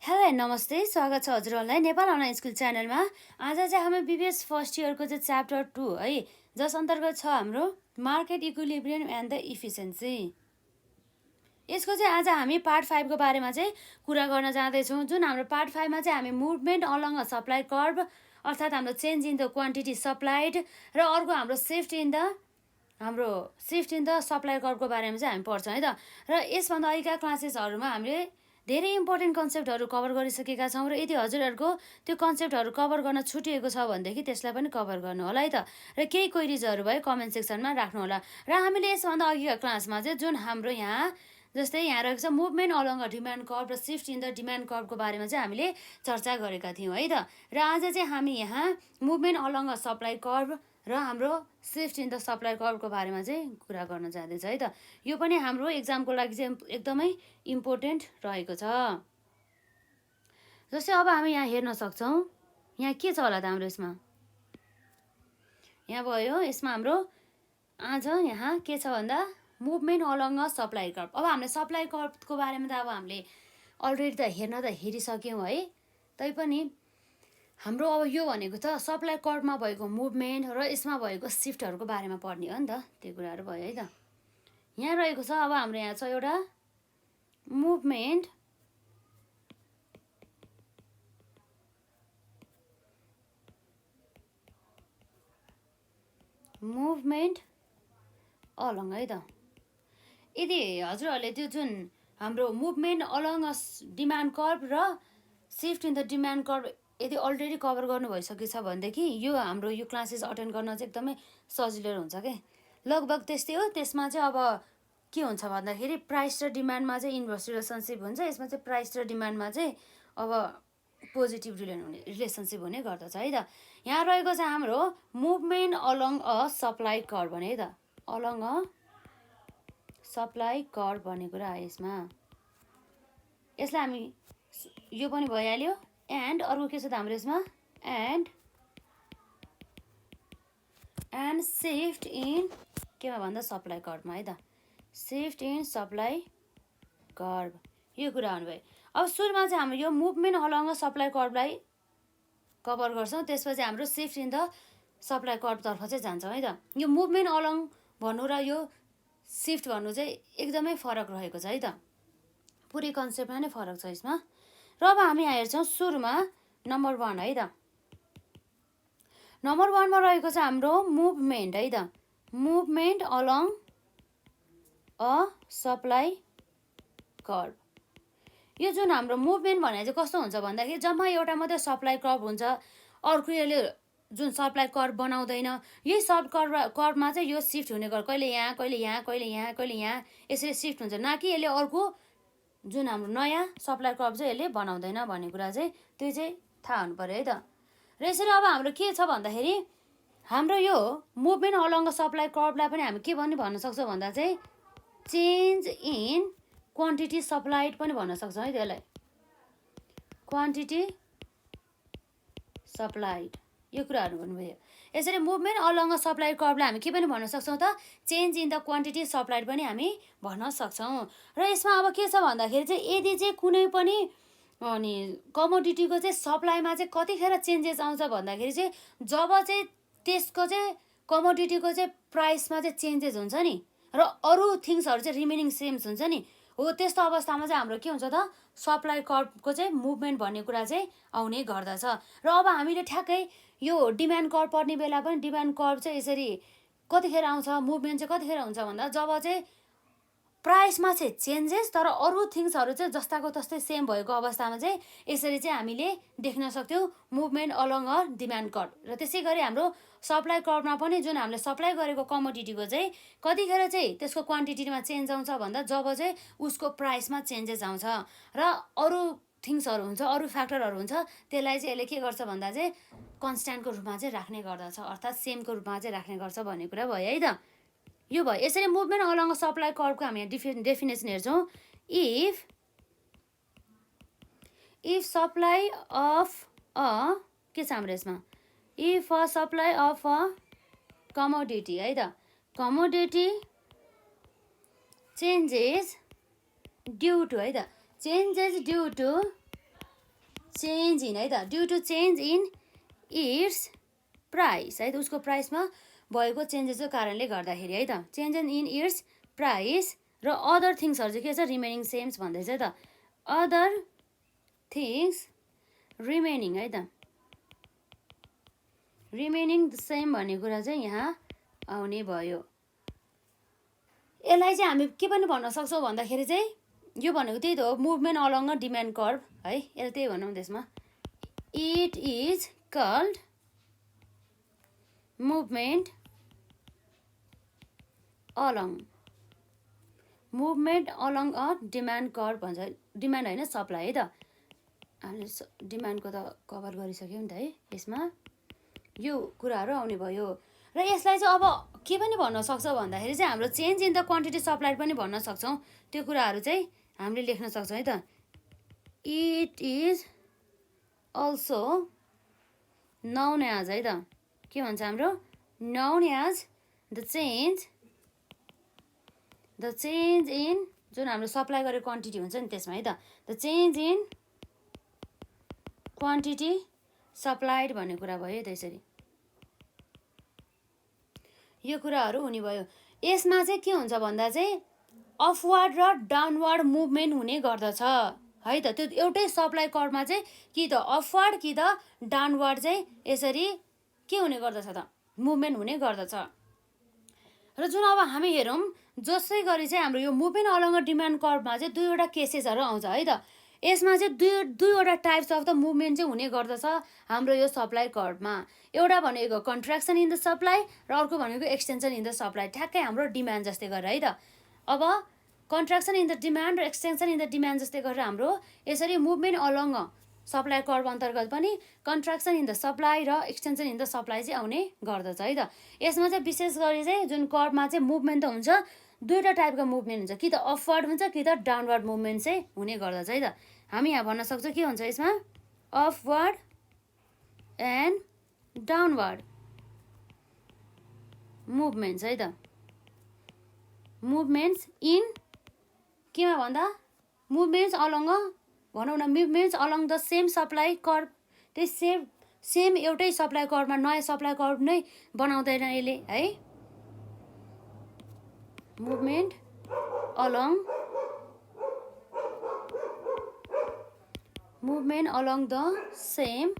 Hello नमस्ते, स्वागत छ हजुरहरूलाई नेपाल अनलाइन स्कुल च्यानलमा। आज चाहिँ हामी बीबीएस फर्स्ट इयरको चाहिँ च्याप्टर 2 है, जस अन्तर्गत छ हाम्रो market equilibrium and the efficiency. यसको चाहिँ आज हामी पार्ट 5 को बारेमा चाहिँ कुरा गर्न जाँदैछौँ। जुन हाम्रो पार्ट 5 मा चाहिँ हामी movement along a supply curve अर्थात् हाम्रो change in the quantity supplied र अर्को हाम्रो शिफ्ट इन द सप्लाई कर्भको बारेमा चाहिँ हामी पढ्छौँ है त। र यसभन्दा अघिका क्लासेसहरूमा हामीले धेरै इम्पोर्टेन्ट कन्सेप्टहरू कभर गरिसकेका छौँ र यदि हजुरहरूको त्यो कन्सेप्टहरू कभर गर्न छुटिएको छ भनेदेखि त्यसलाई पनि कभर गर्नु होला है त। र केही क्वेरिजहरू भए कमेन्ट सेक्सनमा राख्नु होला। र हामीले यसभन्दा अघिका क्लासमा चाहिँ जुन हाम्रो यहाँ जस्तै यहाँ रहेको छ movement along a demand curve र शिफ्ट इन द डिमान्ड कर्भको बारेमा चाहिँ हामीले चर्चा गरेका थियौँ है त। र आज चाहिँ हामी यहाँ movement along a supply curve र हाम्रो शिफ्ट इन द सप्लाई कर्भको बारेमा चाहिँ कुरा गर्न जाँदैछ है त। यो पनि हाम्रो एक्जामको लागि चाहिँ एकदमै इम्पोर्टेन्ट रहेको छ। जस्तै अब हामी यहाँ हेर्न सक्छौँ, यहाँ के छ होला त हाम्रो यसमा, यहाँ भयो यसमा हाम्रो आज यहाँ के छ भन्दा movement along a supply curve. अब हामीले सप्लाई कर्भको बारेमा त अब हामीले अलरेडी त हेरिसक्यौँ है, तैपनि हाम्रो अब यो भनेको त सप्लाई कर्भमा भएको मुभमेन्ट र यसमा भएको शिफ्टहरूको बारेमा पढ्ने हो नि त, त्यो कुराहरू भयो है त। यहाँ रहेको छ अब हाम्रो यहाँ छ एउटा मुभमेन्ट अलङ है त। यदि हजुरहरूले त्यो जुन हाम्रो movement along a demand curve र shift in the demand curve यदि अलरेडी कभर गर्नु भइसकेको छ भनेदेखि यो हाम्रो यो क्लासेस अटेन्ड गर्न चाहिँ एकदमै सजिलो हुन्छ क्या, लगभग त्यस्तै हो। त्यसमा चाहिँ अब के हुन्छ भन्दाखेरि प्राइस र डिमान्डमा चाहिँ इन्भर्स रिलेसनसिप हुन्छ, यसमा चाहिँ प्राइस र डिमान्डमा चाहिँ अब पोजिटिभ रिलेसनसिप हुने गर्दछ है त। यहाँ रहेको छ हाम्रो movement along a supply curve भने है त, अलङ अ सप्लाई कर्भ भन्ने कुरा आयो यसमा। यसलाई हामी यो पनि भइहाल्यो एन्ड अर्को के छ त हाम्रो यसमा एन्ड शिफ्ट इन केमा भन्दा सप्लाई कर्भमा है त, शिफ्ट इन सप्लाई कर्भ यो कुरा हुनुभयो। अब सुरुमा चाहिँ हाम्रो यो मुभमेन्ट अलङ अ सप्लाई कर्भलाई कभर गर्छौँ, त्यसपछि हाम्रो शिफ्ट इन द सप्लाई कर्भतर्फ चाहिँ जान्छौँ है त। यो मुभमेन्ट अलङ भन्नु र यो शिफ्ट भन्नु चाहिँ एकदमै फरक रहेको छ है त, पुरै कन्सेप्टमा नै फरक छ यसमा। र अब हामी यहाँ हेर्छौँ सुरुमा नम्बर 1 है त। नम्बर 1 मा रहेको छ हाम्रो मुभमेन्ट है त, movement along a supply curve. यो जुन हाम्रो मुभमेन्ट भने चाहिँ कस्तो हुन्छ भन्दाखेरि जम्मा एउटा मात्रै सप्लाई कर्भ हुन्छ, अर्को यसले जुन सप्लाई कर्भ बनाउँदैन। यही सब कर्भमा चाहिँ यो शिफ्ट हुने गर्छ, कहिले यहाँ कहिले यहाँ कहिले यहाँ कहिले यहाँ यसरी शिफ्ट हुन्छ, न कि यसले अर्को जुन हाम्रो नयाँ सप्लाई कर्भ चाहिँ यसले बनाउँदैन भन्ने कुरा चाहिँ त्यो चाहिँ थाहा हुनु पऱ्यो है त। र यसरी अब हाम्रो के छ भन्दाखेरि हाम्रो यो मुभमेन्ट अलङ द सप्लाई कर्भलाई पनि हामी के पनि भन्न सक्छौँ भन्दा चाहिँ चेन्ज इन क्वान्टिटी सप्लाइड पनि भन्न सक्छौँ है त्यसलाई, क्वान्टिटी सप्लाइड यो कुराहरू भन्नुभयो। यसरी मुभमेन्ट अलङ द सप्लाई कर्भलाई हामी के पनि भन्न सक्छौँ त, change in the quantity supplied पनि हामी भन्न सक्छौँ। र यसमा अब के छ भन्दाखेरि चाहिँ यदि चाहिँ कुनै पनि अनि कमोडिटीको चाहिँ सप्लाईमा चाहिँ कतिखेर चेन्जेस आउँछ भन्दाखेरि चाहिँ जब चाहिँ त्यसको चाहिँ कमोडिटीको चाहिँ प्राइसमा चाहिँ चेन्जेस हुन्छ नि र अरू थिङ्सहरू चाहिँ रिमेनिङ सेम्स हुन्छ नि, हो त्यस्तो अवस्थामा चाहिँ हाम्रो के हुन्छ त सप्लाई कर्भको चाहिँ मुभमेन्ट भन्ने कुरा चाहिँ आउने गर्दछ। र अब हामीले ठ्याक्कै यो डिमान्ड कर्भ पढ्ने बेला पनि डिमान्ड कर्भ चाहिँ यसरी कतिखेर आउँछ, मुभमेन्ट चाहिँ कतिखेर हुन्छ भन्दा जब चाहिँ प्राइसमा चाहिँ चेन्जेस तर अरू थिङ्सहरू चाहिँ जस्ताको तस्तै सेम भएको अवस्थामा चाहिँ यसरी चाहिँ हामीले देख्न सक्थ्यौँ movement along a demand curve. र त्यसै गरी हाम्रो सप्लाई कर्भमा पनि जुन हामीले सप्लाई गरेको कमोडिटीको चाहिँ कतिखेर चाहिँ त्यसको क्वान्टिटीमा चेन्ज आउँछ भन्दा जब चाहिँ उसको प्राइसमा चेन्जेस आउँछ र अरू थिङ्सहरू हुन्छ, अरू फ्याक्टरहरू हुन्छ, त्यसलाई चाहिँ यसले के गर्छ भन्दा चाहिँ कन्स्ट्यान्टको रूपमा चाहिँ राख्ने गर्दछ, अर्थात् सेमको रूपमा चाहिँ राख्ने गर्छ भन्ने कुरा भयो है त। यो भयो। यसरी मुभमेन्ट अलङ अ सप्लाई कर्भको हामी डेफिनेसन हेर्छौँ, इफ सप्लाई अफ अ के छ हाम्रो यसमा, if a supply of a commodity है त, कमोडिटी चेन्जेस ड्यू टु है त, changes due to change in है त, due to change in its price है त, उसको प्राइसमा भएको चेन्जेसको कारणले गर्दाखेरि है त, चेन्ज इन इट्स प्राइस। र अदर थिङ्सहरू चाहिँ के छ, रिमेनिङ सेम्स भन्दैछ है त, अदर थिङ्स रिमेनिङ है त, रिमेनिङ द सेम भन्ने कुरा चाहिँ यहाँ आउने भयो। यसलाई चाहिँ हामी के पनि भन्न सक्छौँ भन्दाखेरि चाहिँ यो भनेको त्यही त हो, movement along a demand curve है, यसलाई त्यही भनौँ त्यसमा। It is called movement along, movement along a demand curve भन्छ, डिमान्ड होइन सप्लाई है त, हामीले डिमान्डको त कभर गरिसक्यौँ नि त है, यसमा यो कुराहरू आउने भयो। र यसलाई चाहिँ अब के पनि भन्न सक्छ भन्दाखेरि चाहिँ हाम्रो change in the quantity supplied पनि भन्न सक्छौँ, त्यो कुराहरू चाहिँ हामीले लेख्न सक्छौँ है त। It is also known as है त, के भन्छ हाम्रो, known as the change in, जुन हाम्रो सप्लाई गरेको क्वान्टिटी हुन्छ नि त्यसमा है त, the change in quantity supplied भन्ने कुरा भयो त्यसरी, यो कुराहरू हुने भयो। यसमा चाहिँ के हुन्छ भन्दा चाहिँ अपवार्ड र डाउनवार्ड मुभमेन्ट हुने गर्दछ है त, त्यो एउटै सप्लाई कर्भमा चाहिँ कि त अपवार्ड कि त डाउनवार्ड चाहिँ यसरी के हुने गर्दछ त, मुभमेन्ट हुने गर्दछ। र जुन अब हामी हेरौँ, जसै गरी चाहिँ हाम्रो यो मुभमेन्ट अलङ डिमान्ड कर्भमा चाहिँ दुईवटा केसेसहरू आउँछ है त, यसमा चाहिँ दुईवटा टाइप्स अफ द मुभमेन्ट चाहिँ हुने गर्दछ हाम्रो यो सप्लाई कर्भमा। एउटा भनेको कन्ट्र्याक्सन इन द सप्लाई र अर्को भनेको एक्सटेन्सन इन द सप्लाई, ठ्याक्कै हाम्रो डिमान्ड जस्तै गरेर है त। अब कन्ट्र्याक्सन इन द डिमान्ड र एक्सटेन्सन इन द डिमान्ड जस्तै गरेर हाम्रो यसरी मुभमेन्ट अलङ सप्लाई कर्भ अन्तर्गत पनि कन्ट्र्याक्सन इन द सप्लाई र एक्सटेन्सन इन द सप्लाई चाहिँ आउने गर्दछ है त। यसमा चाहिँ विशेष गरी चाहिँ जुन कर्भमा चाहिँ मुभमेन्ट त हुन्छ, दुईवटा टाइपको मुभमेन्ट हुन्छ, कि त अपवार्ड हुन्छ कि त डाउनवार्ड मुभमेन्ट चाहिँ हुने गर्दछ है त। हामी यहाँ भन्न सक्छौँ के हुन्छ यसमा, अपवार्ड एन्ड डाउनवार्ड मुभमेन्ट्स है त, मुभमेन्ट्स इन केमा भन्दा, मुभमेन्ट्स अलङ भनौँ न, movements along the same supply curve, त्यही सेम एउटै सप्लाई कर्भमा नयाँ सप्लाई कर्भ नै बनाउँदैन यसले है, movement along the same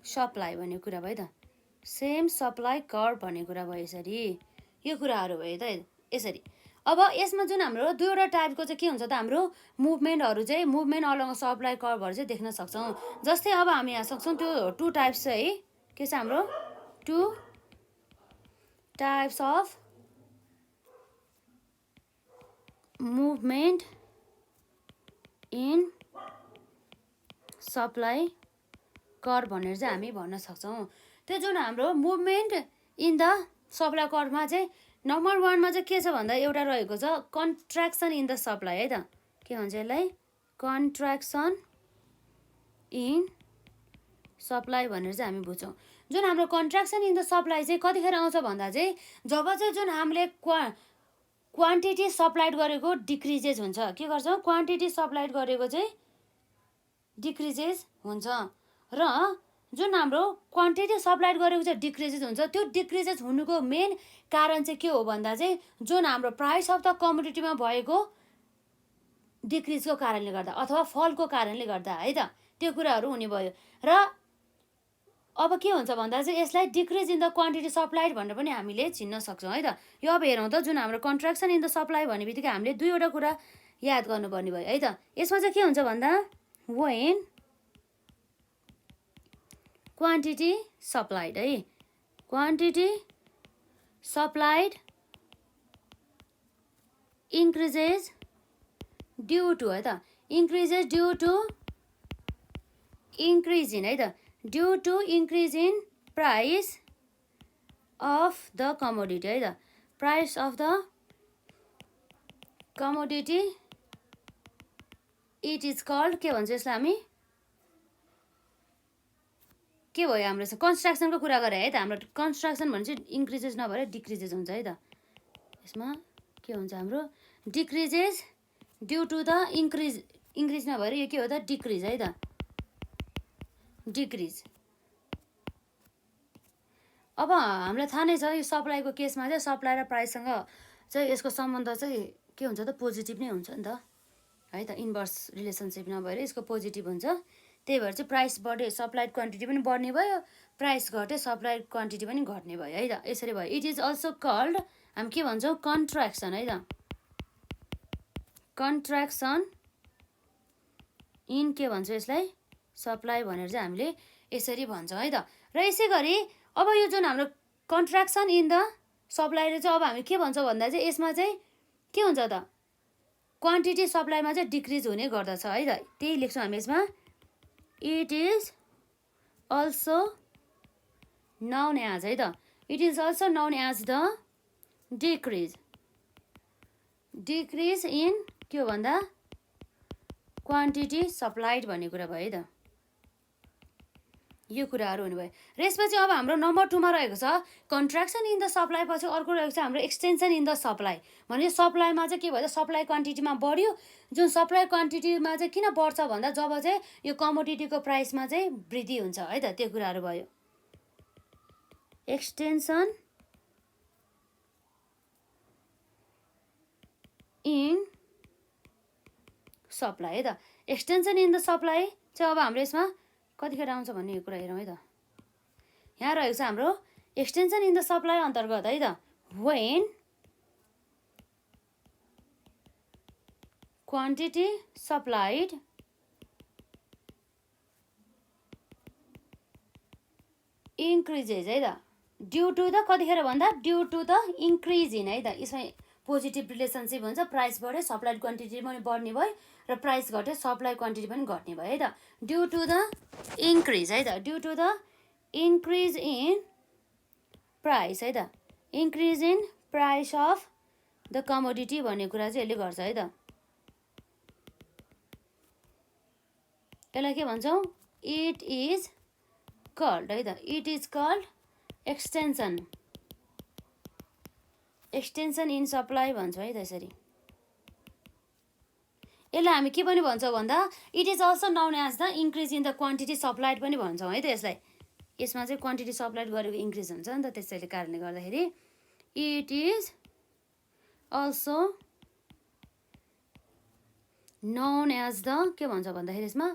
supply भन्ने कुरा भयो त, सेम सप्लाई कर्भ भन्ने कुरा भयो यसरी, यो कुराहरू भयो त यसरी। अब यसमा जुन हाम्रो दुईवटा टाइपको चाहिँ के हुन्छ त, हाम्रो मुभमेन्टहरू चाहिँ मुभमेन्ट अलङ सप्लाई कर्भहरू चाहिँ देख्न सक्छौँ। जस्तै अब हामी यहाँ सक्छौँ त्यो टु टाइप्स छ है, के छ हाम्रो to types of movement in supply curve भनेर चाहिँ हामी भन्न सक्छौँ। त्यो जुन हाम्रो मुभमेन्ट इन द सप्लाई कर्भमा चाहिँ नम्बर वानमा चाहिँ के छ भन्दा एउटा रहेको छ कन्ट्र्याक्सन इन द सप्लाई है त, के भन्छ यसलाई, कन्ट्र्याक्सन इन सप्लाई भनेर चाहिँ हामी बुझ्छौँ। जुन हाम्रो कन्ट्र्याक्सन इन द सप्लाई चाहिँ कतिखेर आउँछ भन्दा चाहिँ जब चाहिँ जुन हामीले क्वान्टिटी सप्लाइड गरेको डिक्रिजेस हुन्छ, के गर्छौँ, क्वान्टिटी सप्लाइड गरेको चाहिँ डिक्रिजेस हुन्छ, र जुन हाम्रो क्वान्टिटी सप्लाइड गरेको चाहिँ डिक्रिजेस हुन्छ, त्यो डिक्रिजेस हुनुको मेन कारण चाहिँ के हो भन्दा चाहिँ जुन हाम्रो प्राइस अफ द कमोडिटीमा भएको डिक्रिजको कारणले गर्दा अथवा फलको कारणले गर्दा है त, त्यो कुराहरू हुने भयो। र अब के हुन्छ भन्दा चाहिँ यसलाई decrease in the quantity supplied भनेर पनि हामीले चिन्न सक्छौँ है त। यो अब हेरौँ त, जुन हाम्रो कन्ट्र्याक्सन इन द सप्लाई भन्ने बित्तिकै हामीले दुईवटा कुरा याद गर्नुपर्ने भयो है त। यसमा चाहिँ के हुन्छ भन्दा वेन क्वान्टिटी सप्लाइड है, quantity supplied increases due to है त, increases due to increase in है त, due to increase in price of the commodity है त, price of the commodity it is called, के भन्छ यसलाई हामी, के भयो हाम्रो कन्स्ट्रक्सनको कुरा गरे है त, हाम्रो कन्स्ट्रक्सन भने चाहिँ इन्क्रिजेस नभएर डिक्रिजेस हुन्छ है त। यसमा के हुन्छ हाम्रो decreases due to the increase नभएर यो के हो त डिक्रिज है त, डिक्रिज। अब हामीलाई थाहा नै छ यो सप्लाईको केसमा चाहिँ सप्लाई र प्राइससँग चाहिँ यसको सम्बन्ध चाहिँ के हुन्छ त पोजिटिभ नै हुन्छ नि त है त, इन्भर्स रिलेसनसिप नभएर यसको पोजिटिभ हुन्छ। त्यही भएर चाहिँ प्राइस बढ्यो सप्लाइड क्वान्टिटी पनि बढ्ने भयो, प्राइस घट्यो सप्लाइड क्वान्टिटी पनि घट्ने भयो है त, यसरी भयो। इट इज अल्सो कल्ड हामी के भन्छौँ कन्ट्र्याक्सन है त, कन्ट्र्याक्सन इन के भन्छौँ यसलाई सप्लाई भनेर चाहिँ हामीले यसरी भन्छौँ है त। र यसै गरी अब यो जुन हाम्रो कन्ट्र्याक्सन इन द सप्लाई चाहिँ अब हामी के भन्छौँ भन्दा चाहिँ यसमा चाहिँ के हुन्छ त क्वान्टिटी सप्लाईमा चाहिँ डिक्रिज हुने गर्दछ है त, त्यही लेख्छौँ हामी यसमा। It is also known as है त, it is also known as the decrease, decrease in के हो भन्दा क्वान्टिटी सप्लाइड भन्ने कुरा भयो है त, यो कुराहरू हुनुभयो। र यसपछि अब हाम्रो नम्बर 2 मा रहेको छ कन्ट्र्याक्सन इन द सप्लाई, पछि अर्को रहेको छ हाम्रो एक्सटेन्सन इन द सप्लाई। भने सप्लाईमा चाहिँ के भयो सप्लाई क्वान्टिटीमा बढ्यो, जुन सप्लाई क्वान्टिटीमा चाहिँ किन बढ्छ भन्दा जब चाहिँ यो कमोडिटीको प्राइसमा चाहिँ वृद्धि हुन्छ है त, त्यो कुराहरू भयो। एक्सटेन्सन इन सप्लाई है त, एक्सटेन्सन इन द सप्लाई चाहिँ अब हाम्रो यसमा कतिखेर आउँछ भन्ने यो कुरा हेरौँ है त। यहाँ रहेको छ हाम्रो एक्सटेन्सन इन द सप्लाई अन्तर्गत है त, व्हेन क्वान्टिटी सप्लाइड इन्क्रिजेज है त, ड्यु टु द कतिखेर भन्दा due to the increase in है त, यसमा पोजिटिभ रिलेसनसिप हुन्छ, प्राइस बढ्यो सप्लाइड क्वान्टिटी पनि बढ्ने भयो र प्राइस घट्यो सप्लाई क्वान्टिटी पनि घट्ने भयो है त, ड्यु टु द इन्क्रिज है त, due to the increase in price है त, increase in price of the commodity भन्ने कुरा चाहिँ यसले गर्छ है त। यसलाई के भन्छौँ इट इज कल्ड है त, it is called extension, extension in supply भन्छौँ है त यसरी। यसलाई हामी के पनि भन्छौँ भन्दा it is also known as the increase in the quantity supplied पनि भन्छौँ है त यसलाई। यसमा चाहिँ क्वान्टिटी सप्लाइड गरेको इन्क्रिज हुन्छ नि त, त्यसैले कारणले गर्दाखेरि it is also known as the के भन्छ भन्दाखेरि यसमा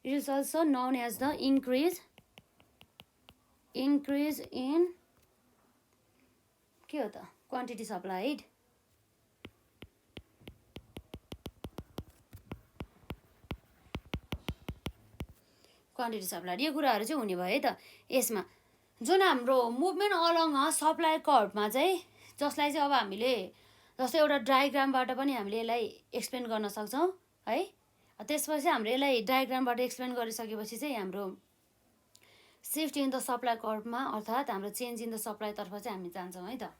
it is also known as the increase in के हो त क्वान्टिटी सप्लाइड, क्वान्टिटी सप्लाइड यो कुराहरू चाहिँ हुने भयो है त। यसमा जुन हाम्रो मुभमेन्ट अलङ सप्लाई कर्भमा चाहिँ जसलाई चाहिँ अब हामीले जस्तै एउटा डायग्रामबाट पनि हामीले यसलाई एक्सप्लेन गर्न सक्छौँ है। त्यसपछि हाम्रो यसलाई डायग्रामबाट एक्सप्लेन गरिसकेपछि चाहिँ हाम्रो सिफ्ट इन द सप्लाई कर्भमा अर्थात् हाम्रो चेन्ज इन द सप्लाईतर्फ चाहिँ हामी जान्छौँ है त।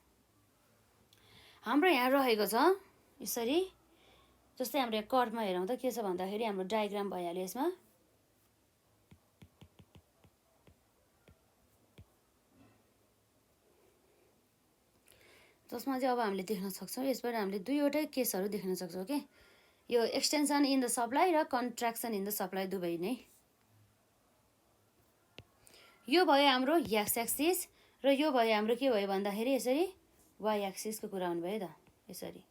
हाम्रो यहाँ रहेको छ यसरी, जस्तै हाम्रो यहाँ कर्भमा हेरौँ त के छ भन्दाखेरि हाम्रो डायग्राम भइहाल्यो यसमा। जसमा चाहिँ अब हामीले देख्न सक्छौँ यसबाट हामीले दुईवटै केसहरू देख्न सक्छौँ के, यो एक्सटेन्सन इन द सप्लाई र कन्ट्र्याक्सन इन द सप्लाई दुवै नै। यो भयो हाम्रो एक्स एक्सिस र यो भयो हाम्रो के भयो भन्दाखेरि यसरी वाइ एक्सिसको कुरा हुनुभयो त यसरी।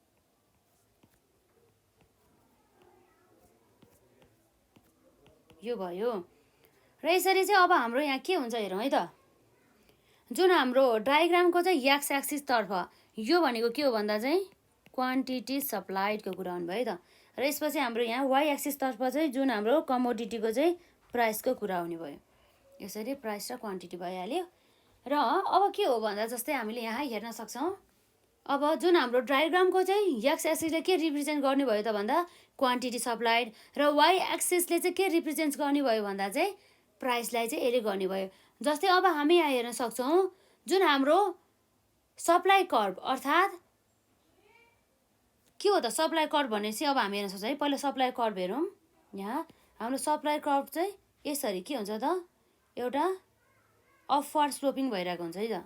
यो भयो र यसरी चाहिँ अब हाम्रो यहाँ के हुन्छ हेरौँ है त, जुन हाम्रो डायग्रामको चाहिँ एक्स एक्सिस तर्फ यो भनेको के हो भन्दा चाहिँ क्वान्टिटी सप्लाइडको कुरा हुनुभयो है त, र यसपछि हाम्रो यहाँ वाइ एक्सिस तर्फ चाहिँ जुन हाम्रो कमोडिटीको चाहिँ प्राइसको कुरा हुने भयो। यसरी प्राइस र क्वान्टिटी भइहाल्यो। र अब के हो भन्दा जस्तै हामीले यहाँ हेर्न सक्छौँ अब जुन हाम्रो डायग्रामको चाहिँ एक्स एक्सिसले के रिप्रेजेन्ट गर्ने भयो त भन्दा क्वान्टिटी सप्लाइड, र वाइ एक्सिसले चाहिँ के रिप्रेजेन्ट गर्ने भयो भन्दा चाहिँ प्राइसलाई चाहिँ यसले गर्ने भयो। जस्तै अब हामी यहाँ हेर्न सक्छौँ जुन हाम्रो सप्लाई कर्भ अर्थात् के हो त सप्लाई कर्भ भने चाहिँ अब हामी हेर्न सक्छौँ है। पहिला सप्लाई कर्भ हेरौँ, यहाँ हाम्रो सप्लाई कर्भ चाहिँ यसरी के हुन्छ त एउटा अपवर्ड स्लोपिङ भइरहेको हुन्छ है त।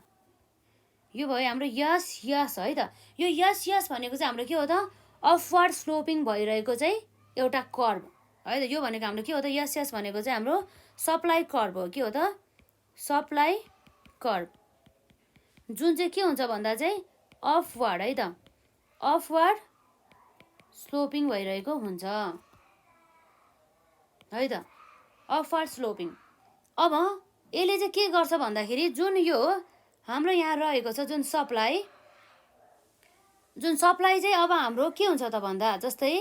यो भयो हाम्रो यस यस है त, यो यस यस भनेको चाहिँ हाम्रो के हो त अपवर्ड स्लोपिङ भइरहेको चाहिँ एउटा कर्भ है त। यो भनेको हाम्रो के हो त, यस भनेको चाहिँ हाम्रो सप्लाई कर्भ हो। के हो त, सप्लाई कर्भ, जुन चाहिँ के हुन्छ भन्दा चाहिँ अपवार्ड है त, अपवार्ड स्लोपिङ भइरहेको हुन्छ है त, अपवार्ड स्लोपिङ। अब यसले चाहिँ के गर्छ भन्दाखेरि जुन यो हाम्रो यहाँ रहेको छ जुन सप्लाई चाहिँ अब हाम्रो के हुन्छ त भन्दा, जस्तै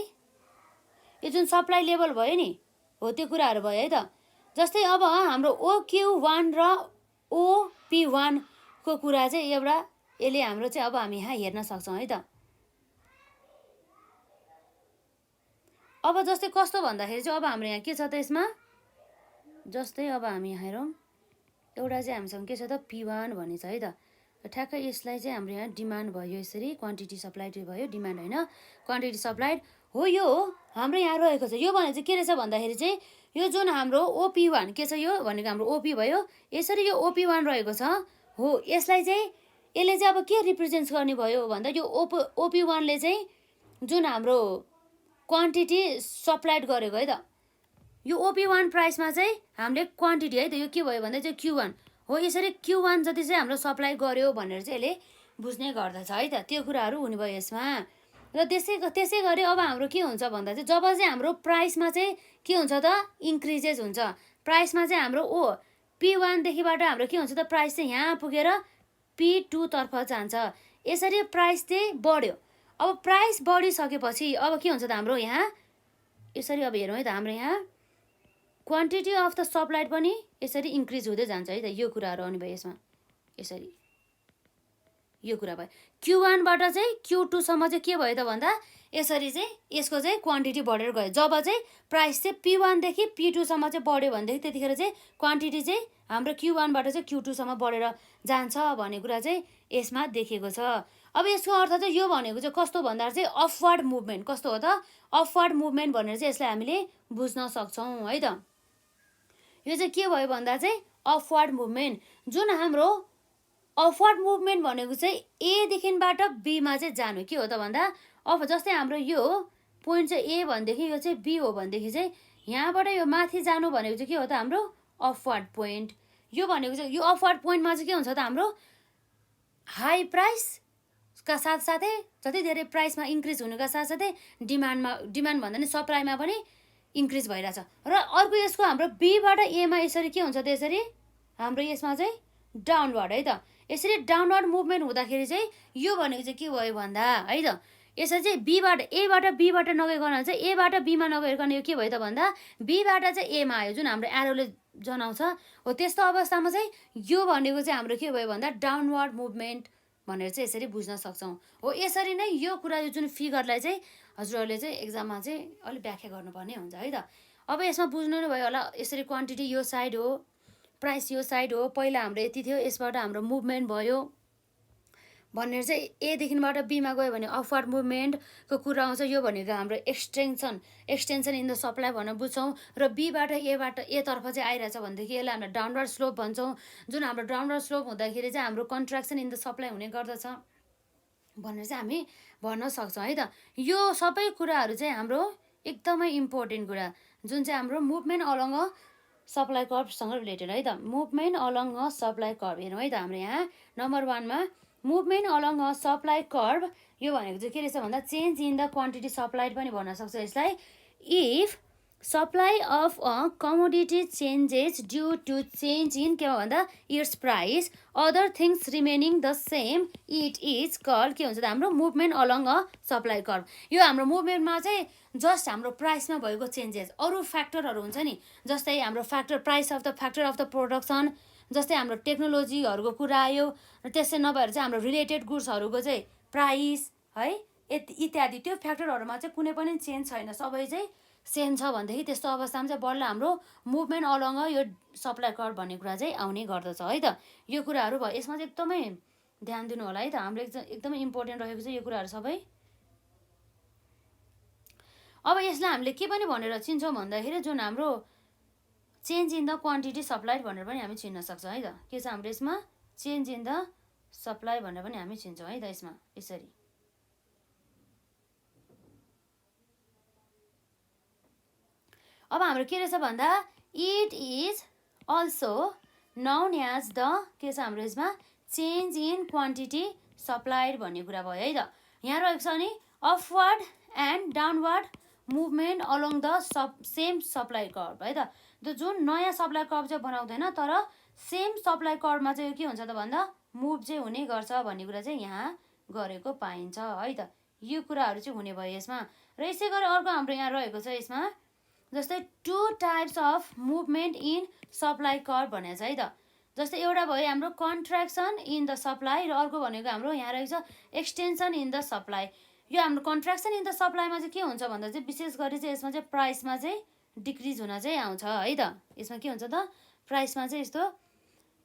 यो जुन सप्लाई लेभल भयो नि हो त्यो कुराहरू भयो है त। जस्तै अब हाम्रो OQ1 र OP1 को कुरा चाहिँ एउटा यसले हाम्रो चाहिँ अब हामी यहाँ हेर्न सक्छौँ है त। अब जस्तै कस्तो भन्दाखेरि चाहिँ अब हाम्रो यहाँ के छ त यसमा, जस्तै अब हामी यहाँ हेरौँ, एउटा चाहिँ हामीसँग के छ त P1 भन्ने छ है त। ठ्याक्कै यसलाई चाहिँ हाम्रो यहाँ डिमान्ड भयो, यसरी क्वान्टिटी सप्लाइड भयो, डिमान्ड होइन क्वान्टिटी सप्लाइड हो। यो हाम्रो यहाँ रहेको छ, यो भने चाहिँ के रहेछ भन्दाखेरि चाहिँ यो जुन हाम्रो OP1 के छ, यो भनेको हाम्रो OP भयो, यसरी यो OP1 रहेको छ हो। यसलाई चाहिँ यसले चाहिँ अब के रिप्रेजेन्ट गर्ने भयो भन्दा यो OP1 ले चाहिँ जुन हाम्रो क्वान्टिटी सप्लाइड गरेको है त, यो OP1 प्राइसमा चाहिँ हामीले क्वान्टिटी है त, यो के भयो भन्दा चाहिँ Q1 हो। यसरी Q1 जति चाहिँ हाम्रो सप्लाई गर्यो भनेर चाहिँ यसले बुझ्ने गर्दछ है त। त्यो कुराहरू हुने भयो यसमा। र त्यसै गरी अब हाम्रो के हुन्छ भन्दा चाहिँ जब चाहिँ हाम्रो प्राइसमा चाहिँ के हुन्छ त इन्क्रिजेस हुन्छ, प्राइसमा चाहिँ हाम्रो P1 देखिबाट हाम्रो के हुन्छ त प्राइस चाहिँ यहाँ पुगेर P2 तर्फ जान्छ। यसरी प्राइस चाहिँ बढ्यो। अब प्राइस बढिसकेपछि अब के हुन्छ त हाम्रो यहाँ यसरी अब हेरौँ है त, हाम्रो यहाँ क्वान्टिटी अफ द सप्लाइड पनि यसरी इन्क्रिज हुँदै जान्छ है त। यो कुराहरू आउने भयो यसमा, यसरी यो कुरा भयो। Q1बाट चाहिँ Q2 सम्म चाहिँ के भयो त भन्दा यसरी चाहिँ यसको चाहिँ क्वान्टिटी बढेर गयो। जब चाहिँ प्राइस चाहिँ P1 देखि P2 सम्म चाहिँ बढ्यो भनेदेखि त्यतिखेर चाहिँ क्वान्टिटी चाहिँ हाम्रो Q1बाट चाहिँ Q2 सम्म बढेर जान्छ भन्ने कुरा चाहिँ यसमा देखेको छ। अब यसको अर्थ चाहिँ यो भनेको चाहिँ कस्तो भन्दा चाहिँ अपवार्ड मुभमेन्ट, कस्तो हो त अपवार्ड मुभमेन्ट भनेर चाहिँ यसलाई हामीले बुझ्न सक्छौँ है त। यो चाहिँ के भयो भन्दा चाहिँ अपवार्ड मुभमेन्ट, जुन हाम्रो अपवार्ड मुभमेन्ट भनेको चाहिँ A देखिबाट B मा चाहिँ जानु। के हो त भन्दा अब जस्तै हाम्रो यो पोइन्ट चाहिँ A भनेदेखि यो चाहिँ B हो भनेदेखि चाहिँ यहाँबाट यो माथि जानु भनेको चाहिँ के हो त हाम्रो अपवार्ड पोइन्ट। यो भनेको चाहिँ यो अपवार्ड पोइन्टमा चाहिँ के हुन्छ त हाम्रो हाई प्राइसका साथसाथै जति धेरै प्राइसमा इन्क्रिज हुनुका साथसाथै डिमान्ड भन्दा नि सप्लाईमा पनि इन्क्रिज भइरहेछ। र अर्को यसको हाम्रो बीबाट एमा यसरी के हुन्छ त यसरी हाम्रो यसमा चाहिँ डाउनवर्ड है त। यसरी डाउनवर्ड मुभमेन्ट हुँदाखेरि चाहिँ यो भनेको चाहिँ के भयो भन्दा है त, यसरी चाहिँ बीबाट एबाट बीबाट नगइकन चाहिँ एबाट बीमा नगइकन यो के भयो त भन्दा बीबाट चाहिँ एमा आयो, जुन हाम्रो एरोले जनाउँछ हो। त्यस्तो अवस्थामा चाहिँ यो भनेको चाहिँ हाम्रो के भयो भन्दा डाउनवर्ड मुभमेन्ट भनेर चाहिँ यसरी बुझ्न सक्छौँ हो। यसरी नै यो कुरा यो जुन फिगरलाई चाहिँ हजुरहरूले चाहिँ एक्जाममा चाहिँ अलिक व्याख्या गर्नुपर्ने हुन्छ है त। अब यसमा बुझ्नु नै भयो होला, यसरी क्वान्टिटी यो साइड हो, प्राइस यो साइड हो, पहिला हाम्रो यति थियो, यसबाट हाम्रो मुभमेन्ट भयो भनेर चाहिँ एदेखिबाट बीमा गयो भने अपवार्ड मुभमेन्टको कुरा आउँछ। यो भनेको हाम्रो एक्सटेन्सन इन द सप्लाई भनेर बुझ्छौँ। र बीबाट एबाट एतर्फ चाहिँ आइरहेछ भनेदेखि यसलाई हामीले डाउनवर्ड स्लोप भन्छौँ। जुन हाम्रो डाउनवर्ड स्लोप हुँदाखेरि चाहिँ हाम्रो कन्ट्र्याक्सन इन द सप्लाई हुने गर्दछ भनेर चाहिँ हामी भन्न सक्छौँ है त। यो सबै कुराहरू चाहिँ हाम्रो एकदमै इम्पोर्टेन्ट कुरा जुन चाहिँ हाम्रो मुभमेन्ट अलङ अ सप्लाई कर्भसँग रिलेटेड है त। Movement along a supply curve हेरौँ है त। हाम्रो यहाँ नम्बर 1मा movement along a supply curve, यो भनेको चाहिँ के रहेछ भन्दा change in the quantity supplied पनि भन्न सक्छ यसलाई। If supply of a commodity changes due to change in के भन्दा its price, other things remaining the same, it is called के हुन्छ त हाम्रो movement along a supply curve. यो हाम्रो मुभमेन्टमा चाहिँ जस्ट हाम्रो प्राइसमा भएको चेन्जेस, अरू फ्याक्टरहरू हुन्छ नि, जस्तै हाम्रो प्राइस अफ द प्रोडक्सन, जस्तै हाम्रो टेक्नोलोजीहरूको कुरा आयो, र त्यसै नभएर चाहिँ हाम्रो रिलेटेड गुड्सहरूको चाहिँ प्राइस है इत्यादि, त्यो फ्याक्टरहरूमा चाहिँ कुनै पनि चेन्ज छैन, सबै चाहिँ सेम छ भनेदेखि त्यस्तो अवस्थामा चाहिँ बल्ल हाम्रो मुभमेन्ट अलङ यो सप्लाई कर्भ भन्ने कुरा चाहिँ आउने गर्दछ है त। यो कुराहरू भयो, यसमा चाहिँ एकदमै ध्यान दिनु होला है त। हाम्रो एकदमै इम्पोर्टेन्ट रहेको छ यो कुराहरू सबै। अब यसलाई हामीले के पनि भनेर चिन्छौँ भन्दाखेरि जुन हाम्रो change in the quantity supplied भनेर पनि हामी चिन्न सक्छौँ है त। के छ हाम्रो यसमा चेन्ज इन द सप्लाई भनेर पनि हामी चिन्छौँ है त यसमा यसरी। अब हाम्रो के रहेछ भन्दा it is also known as the के छ हाम्रो यसमा चेन्ज इन क्वान्टिटी सप्लाइड भन्ने कुरा भयो है त। यहाँ रहेको छ नि upward and downward movement along the same supply curve है त। त्यो जुन नयाँ सप्लाई कर्भ चाहिँ बनाउँदैन तर सेम सप्लाई कर्भमा चाहिँ के हुन्छ त भन्दा मुभ चाहिँ हुने गर्छ भन्ने कुरा चाहिँ यहाँ गरेको पाइन्छ है त। यो कुराहरू चाहिँ हुने भयो यसमा। र यसै गरी अर्को हाम्रो यहाँ रहेको छ यसमा जस्तै to types of movement in supply curve भनेको छ है त। जस्तै एउटा भयो हाम्रो कन्ट्र्याक्सन इन द सप्लाई र अर्को भनेको हाम्रो यहाँ रहेको छ एक्सटेन्सन इन द सप्लाई। यो हाम्रो कन्ट्र्याक्सन इन द सप्लाईमा चाहिँ के हुन्छ भन्दा चाहिँ विशेष गरी चाहिँ यसमा चाहिँ प्राइसमा चाहिँ डिक्रिज हुन चाहिँ आउँछ है त। यसमा के हुन्छ त प्राइसमा चाहिँ यस्तो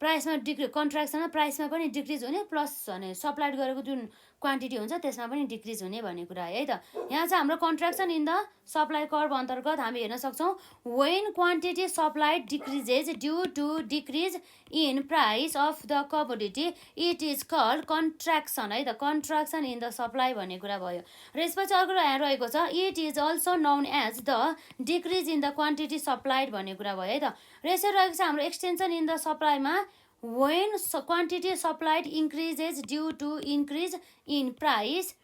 प्राइसमा कन्ट्र्याक्सनमा प्राइसमा पनि डिक्रिज हुने प्लस भने सप्लाइड गरेको जुन क्वान्टिटी हुन्छ त्यसमा पनि डिक्रिज हुने भन्ने कुरा है त। यहाँ चाहिँ हाम्रो contraction in the supply curve अन्तर्गत हामी हेर्न सक्छौँ when quantity supplied decreases due to decrease in price of the commodity it is called contraction है त। कन्ट्र्याक्सन इन द सप्लाई भन्ने कुरा भयो। र यसपछि अर्को यहाँ रहेको छ it is also known as the decrease in the quantity supplied भन्ने कुरा भयो है त। र यसरी रहेको छ हाम्रो एक्सटेन्सन इन द सप्लाईमा when quantity supplied increases due to increase in price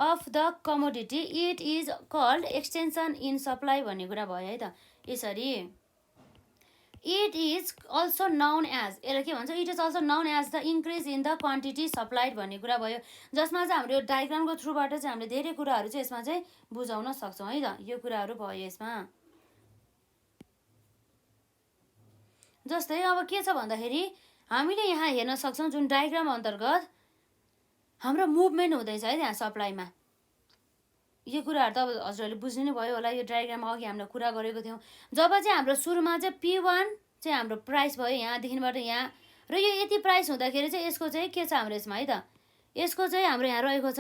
of the commodity it is called extension in supply भन्ने कुरा भयो है त। यसरी it is also known as यसलाई के भन्छ it is also known as the increase in the quantity supplied भन्ने कुरा भयो। जसमा चाहिँ हाम्रो डायग्रामको थ्रुबाट चाहिँ हामीले धेरै कुराहरू चाहिँ यसमा चाहिँ बुझाउन सक्छौँ है त। यो कुराहरू भयो यसमा। जस्तै अब के छ भन्दाखेरि हामीले यहाँ हेर्न सक्छौँ जुन डायग्राम अन्तर्गत हाम्रो मुभमेन्ट हुँदैछ है यहाँ सप्लाईमा। यो कुराहरू त अब हजुरहरूले बुझ्नु नै भयो होला। यो डायग्राममा अघि हामीले कुरा गरेको थियौँ। जब चाहिँ हाम्रो सुरुमा चाहिँ P1 चाहिँ हाम्रो प्राइस भयो यहाँदेखिबाट यहाँ र यो यति प्राइस हुँदाखेरि चाहिँ यसको चाहिँ के छ हाम्रो यसमा है त। यसको चाहिँ हाम्रो यहाँ रहेको छ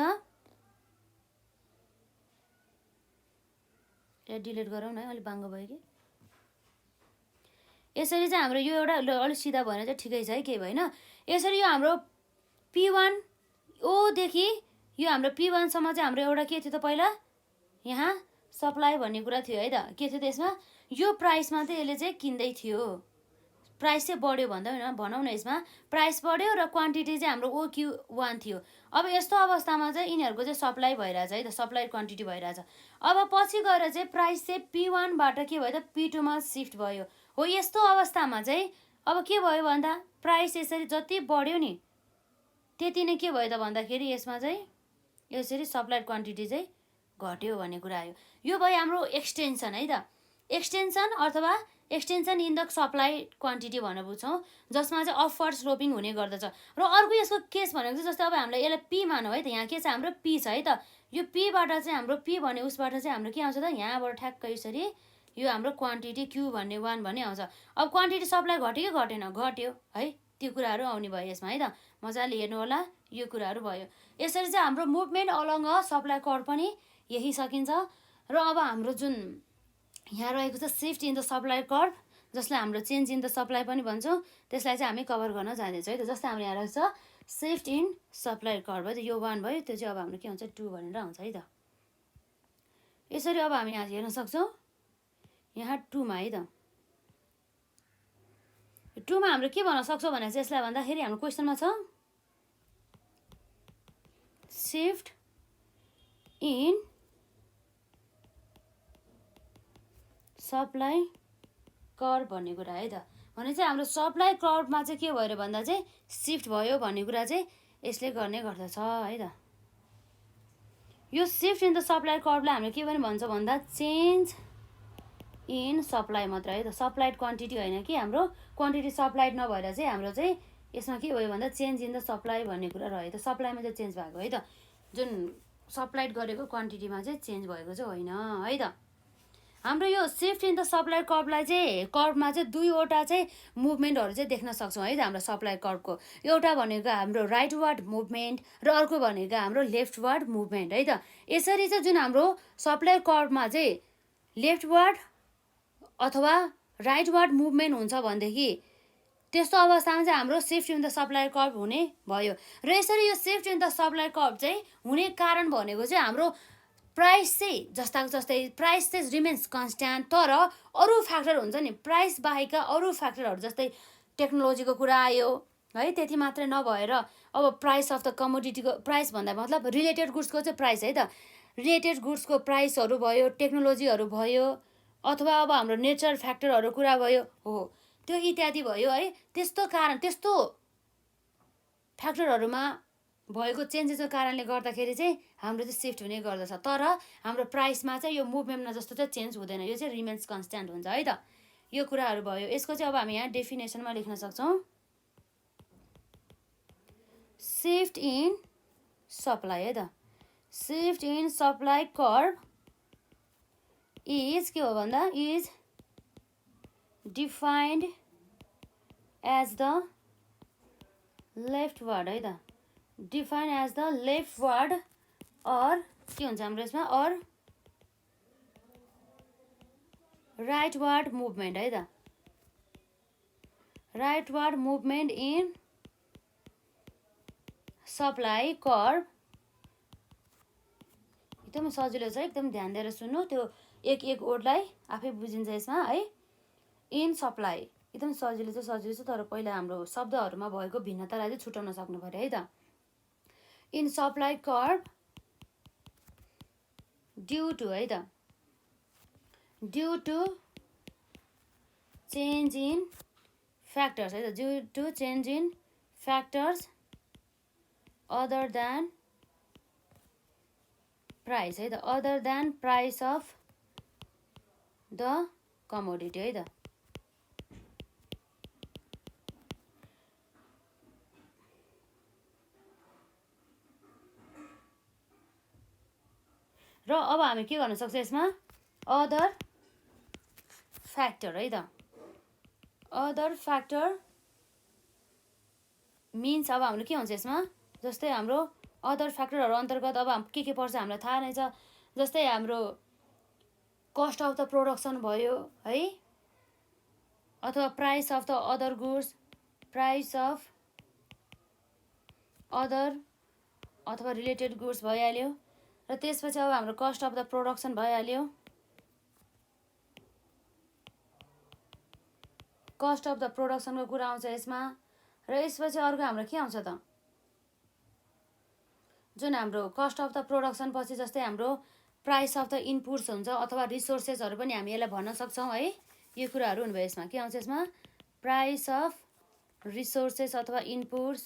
यो डिलिट गरौँ न है अलिक बाङ्गो भयो कि। यसरी चाहिँ हाम्रो यो एउटा अलिक सिधा भएन चाहिँ ठिकै छ है केही भएन। यसरी यो हाम्रो P1 ओदेखि यो हाम्रो P1सम्म चाहिँ हाम्रो एउटा के थियो त पहिला यहाँ सप्लाई भन्ने कुरा थियो है त। के थियो त्यसमा यो प्राइसमा चाहिँ यसले चाहिँ किन्दै थियो। प्राइस चाहिँ बढ्यो भनौँ न यसमा प्राइस बढ्यो र क्वान्टिटी चाहिँ हाम्रो OQ1 थियो। अब यस्तो अवस्थामा चाहिँ यिनीहरूको चाहिँ सप्लाई भइरहेछ है त सप्लाई क्वान्टिटी भइरहेछ। अब पछि गएर चाहिँ प्राइस चाहिँ P1बाट के भयो त P2मा सिफ्ट भयो। हो यस्तो अवस्थामा चाहिँ अब के भयो भन्दा प्राइस यसरी जति बढ्यो नि त्यति नै के भयो त भन्दाखेरि यसमा चाहिँ यसरी सप्लाइड क्वान्टिटी चाहिँ घट्यो भन्ने कुरा आयो। यो भयो हाम्रो एक्सटेन्सन है त। एक्सटेन्सन अथवा extension in the supply quantity भनेर बुझ्छौँ जसमा चाहिँ अपवर्ड स्लोपिङ हुने गर्दछ। र अर्को यसको केस भनेको चाहिँ जस्तै अब हामीले यसलाई P मानौँ है त। यहाँ के छ हाम्रो P छ है त। यो Pबाट चाहिँ हाम्रो P भन्ने उसबाट चाहिँ हाम्रो के आउँछ त यहाँबाट ठ्याक्कै यसरी यो हाम्रो क्वान्टिटी Q भन्ने 1 भन्ने आउँछ। अब क्वान्टिटी सप्लाई घट्यो कि घटेन घट्यो है त्यो कुराहरू आउने भयो यसमा है त। मजाले हेर्नु होला यो कुराहरू भयो। यसरी चाहिँ हाम्रो movement along a supply curve पनि यही सकिन्छ। र अब हाम्रो जुन यहाँ रहेको छ shift in the supply curve जसलाई हाम्रो चेन्ज इन द सप्लाई पनि भन्छौँ त्यसलाई चाहिँ हामी कभर गर्न जाँदैछौँ है त। जस्तै हाम्रो यहाँ रहेको छ सिफ्ट इन सप्लाई कर्भ है त। यो 1 भयो त्यो चाहिँ अब हाम्रो के हुन्छ 2 भनेर आउँछ है त। यसरी अब हामी यहाँ हेर्न सक्छौँ यहाँ 2मा है त। 2मा हाम्रो के भन्न सक्छौँ भने चाहिँ यसलाई भन्दाखेरि हाम्रो क्वेसनमा छ सिफ्ट इन सप्लाई कर्भ भन्ने कुरा है त। भने चाहिँ हाम्रो सप्लाई कर्भमा चाहिँ के भयो भन्दा चाहिँ सिफ्ट भयो भन्ने कुरा चाहिँ यसले गर्ने गर्दछ है त। यो सिफ्ट इन द सप्लाई कर्भलाई हामीले के पनि भन्छ भन्दा चेन्ज इन सप्लाई मात्र है त। सप्लाइड क्वान्टिटी होइन कि हाम्रो क्वान्टिटी सप्लाइड नभएर चाहिँ हाम्रो चाहिँ यसमा के भयो भन्दा चेन्ज इन द सप्लाई भन्ने कुरा रह्यो त। सप्लाईमा चाहिँ चेन्ज भएको है त। जुन सप्लाइड गरेको क्वान्टिटीमा चाहिँ चेन्ज भएको चाहिँ होइन है त। हाम्रो यो सिफ्ट इन द सप्लाई कर्भलाई चाहिँ कर्भमा चाहिँ दुईवटा चाहिँ मुभमेन्टहरू चाहिँ देख्न सक्छौँ है त हाम्रो सप्लाई कर्भको। एउटा भनेको हाम्रो राइटवर्ड मुभमेन्ट र अर्को भनेको हाम्रो लेफ्टवर्ड मुभमेन्ट है त। यसरी चाहिँ जुन हाम्रो सप्लाई कर्भमा चाहिँ लेफ्टवर्ड अथवा राइटवर्ड मुभमेन्ट हुन्छ भनेदेखि त्यस्तो अवस्थामा चाहिँ हाम्रो shift in the supply curve हुने भयो। र यसरी यो shift in the supply curve चाहिँ हुने कारण भनेको चाहिँ हाम्रो प्राइस चाहिँ जस्ताको जस्तै प्राइस चाहिँ रिमेन्स कन्स्ट्यान्ट, तर अरू फ्याक्टर हुन्छ नि, प्राइस बाहेकका अरू फ्याक्टरहरू जस्तै टेक्नोलोजीको कुरा आयो है, त्यति मात्रै नभएर अब प्राइस अफ द कमोडिटीको प्राइस भन्दा मतलब रिलेटेड गुड्सको चाहिँ प्राइस है त, रिलेटेड गुड्सको प्राइसहरू भयो, टेक्नोलोजीहरू भयो, अथवा अब हाम्रो नेचर फ्याक्टरहरू कुरा भयो, हो त्यो इत्यादि भयो है। त्यस्तो फ्याक्टरहरूमा भएको चेन्जेसको कारणले गर्दाखेरि चाहिँ हाम्रो चाहिँ सिफ्ट हुने गर्दछ, तर हाम्रो प्राइसमा चाहिँ यो मुभमेन्टमा जस्तो चाहिँ चेन्ज हुँदैन, यो चाहिँ रिमेन्स कन्स्ट्यान्ट हुन्छ है त। यो कुराहरू भयो। यसको चाहिँ अब हामी यहाँ डेफिनेसनमा लेख्न सक्छौँ, सिफ्ट इन सप्लाई है त। Shift in supply curve is के हो भन्दा is defined as the leftward है त, डिफाइन एज द लेफ्टवर्ड और के हुन्छ हाम्रो यसमा और राइटवर्ड मुभमेन्ट है त, rightward movement in supply curve. एकदम सजिलो छ, एकदम ध्यान दिएर सुन्नु, त्यो एक वर्डलाई आफै बुझिन्छ यसमा है। इन सप्लाई एकदम सजिलो छ, तर पहिला हाम्रो शब्दहरूमा भएको भिन्नतालाई चाहिँ छुटाउन सक्नु पर्यो है त। In supply curve due to है त, due to change in factors है त, due to change in factors other than price है त, other than price of the commodity है त। र अब हामी के गर्न सक्छ यसमा अदर फ्याक्टर है त, अदर फ्याक्टर मिन्स अब हाम्रो के हुन्छ यसमा, जस्तै हाम्रो अदर फ्याक्टरहरू अन्तर्गत अब के पर्छ हामीलाई थाहा नै छ, जस्तै हाम्रो कस्ट अफ द प्रोडक्सन भयो है, अथवा price of the other goods, price of other अथवा रिलेटेड गुड्स भइहाल्यो, र त्यसपछि अब हाम्रो कस्ट अफ द प्रोडक्सन भइहाल्यो, कस्ट अफ द प्रोडक्सनको कुरा आउँछ यसमा। र यसपछि अर्को हाम्रो के आउँछ त, जुन हाम्रो कस्ट अफ द प्रोडक्सन पछि जस्तै हाम्रो प्राइस अफ द इनपुट्स हुन्छ अथवा रिसोर्सेसहरू पनि हामी यसलाई भन्न सक्छौँ है। यो कुराहरू हुनुभयो यसमा, के आउँछ यसमा प्राइस अफ रिसोर्सेस अथवा इनपुट्स,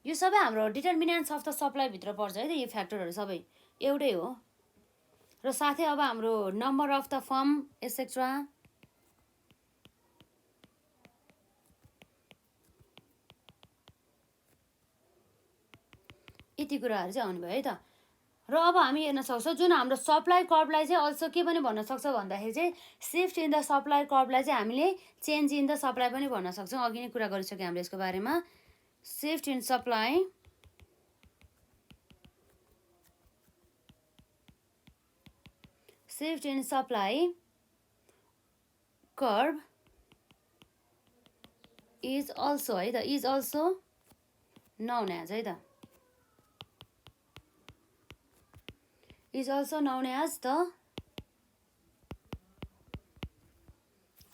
यो सबै हाम्रो डिटर्मिनेन्ट्स अफ द सप्लाई भित्र पर्छ है त, यो फ्याक्टरहरू सबै एउटै हो। र साथै अब हाम्रो number of the form etcetera, यति कुराहरू चाहिँ आउनुभयो है त। र अब हामी हेर्न सक्छौँ जुन हाम्रो सप्लाई कर्भलाई चाहिँ अल्सो के पनि भन्न सक्छ भन्दाखेरि चाहिँ सिफ्ट इन द सप्लाई कर्भलाई चाहिँ हामीले चेन्ज इन द सप्लाई पनि भन्न सक्छौँ। अघि नै कुरा गरिसक्यौँ हामीले यसको बारेमा। Shift in supply shift in supply curve is also है त, is also known as है त, is also known as the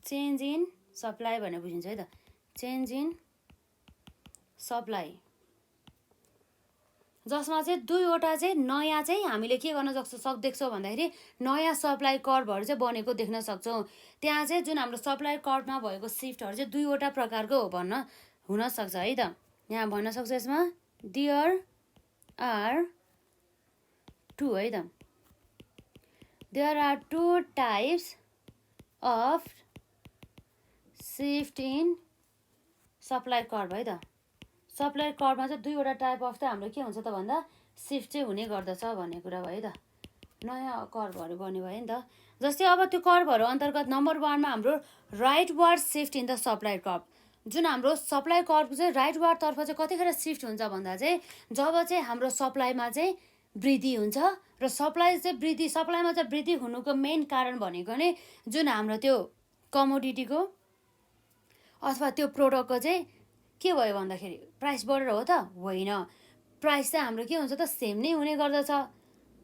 change in supply भनेर बुझिन्छ है त, change in supply, जसमा चाहिँ दुईवटा चाहिँ नयाँ चाहिँ हामीले के गर्न देख्छौँ भन्दाखेरि नयाँ सप्लाई कर्भहरू चाहिँ बनेको देख्न सक्छौँ। त्यहाँ चाहिँ जुन हाम्रो सप्लाई कर्भमा भएको सिफ्टहरू चाहिँ दुईवटा प्रकारको हो भन्न हुन सक्छ है त। यहाँ भन्न सक्छ यसमा देयर आर टु है त, there are two types of shift in supply curve है त। सप्लाई कर्भमा चाहिँ दुईवटा टाइप अफ चाहिँ हाम्रो के हुन्छ त भन्दा सिफ्ट चाहिँ हुने गर्दछ भन्ने कुरा भयो त, नयाँ कर्भहरू बन्यो भयो नि त। जस्तै अब त्यो कर्भहरू अन्तर्गत नम्बर 1 मा हाम्रो rightward shift in the supply curve, जुन हाम्रो सप्लाई कर्भ चाहिँ राइटवर्ड तर्फ चाहिँ कतिखेर सिफ्ट हुन्छ भन्दा चाहिँ जब चाहिँ हाम्रो सप्लाईमा चाहिँ वृद्धि हुन्छ र सप्लाई चाहिँ वृद्धि, सप्लाईमा चाहिँ वृद्धि हुनुको मेन कारण भनेको नै जुन हाम्रो त्यो कमोडिटीको अथवा त्यो प्रोडक्टको चाहिँ के भयो भन्दाखेरि प्राइस बढेर हो त होइन, प्राइस चाहिँ हाम्रो के हुन्छ त सेम नै हुने गर्दछ,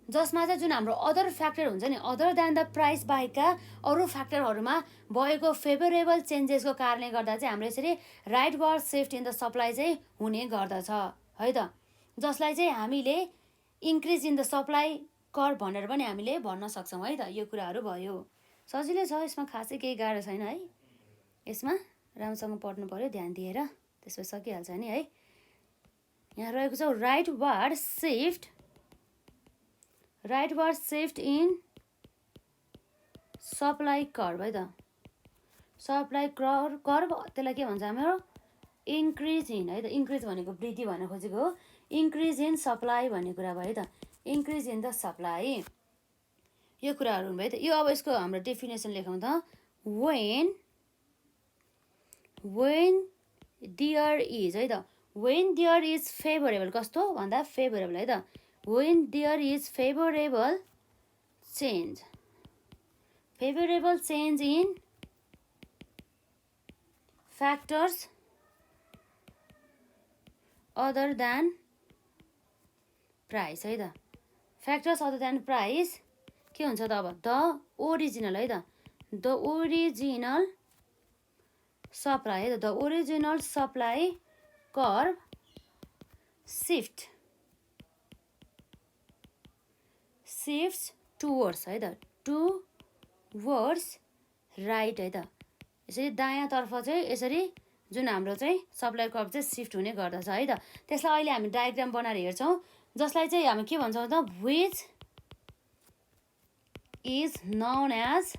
जसमा चाहिँ जुन हाम्रो अदर फ्याक्टर हुन्छ नि, अदर देन द प्राइस बाहेकका अरू फ्याक्टरहरूमा भएको फेभरेबल चेन्जेसको कारणले गर्दा चाहिँ हाम्रो यसरी rightward shift in the supply चाहिँ हुने गर्दछ है त, जसलाई चाहिँ हामीले increase in the supply curve भनेर पनि हामीले भन्न सक्छौँ है त। यो कुराहरू भयो, सजिलै छ, यसमा खासै केही गाह्रो छैन है। यसमा राम्रोसँग पढ्नु पऱ्यो ध्यान दिएर, त्यसपछि सकिहाल्छ नि है। यहाँ रहेको छ राइटवार्ड सिफ्ट इन सप्लाई कर्भ है त। सप्लाई कर्भ त्यसलाई के भन्छ हाम्रो इन्क्रिज इन है त। इन्क्रिज भनेको वृद्धि भन्न खोजेको हो, इन्क्रिज इन सप्लाई भन्ने कुरा भयो है त, इन्क्रिज इन द सप्लाई। यो कुराहरू हुनुभयो त। यो अब यसको हाम्रो डेफिनेसन लेखौँ त। वेन देयर इज है त, वेन देयर इज फेभरेबल, कस्तो भन्दा फेभरेबल है त, when there is favourable change in factors other than price है त। फ्याक्टर्स अदर देन प्राइस के हुन्छ त अब, द ओरिजिनल है त, द ओरिजिनल सप्लाई है त, the original supply curve shifts towards है त, टुवर्ड्स राइट है त। यसरी दायाँतर्फ चाहिँ यसरी जुन हाम्रो चाहिँ सप्लाई कर्भ चाहिँ सिफ्ट हुने गर्दछ है त। त्यसलाई अहिले हामी डायग्राम बनाएर हेर्छौँ, जसलाई चाहिँ हामी के भन्छौँ त, विच इज नोन एज,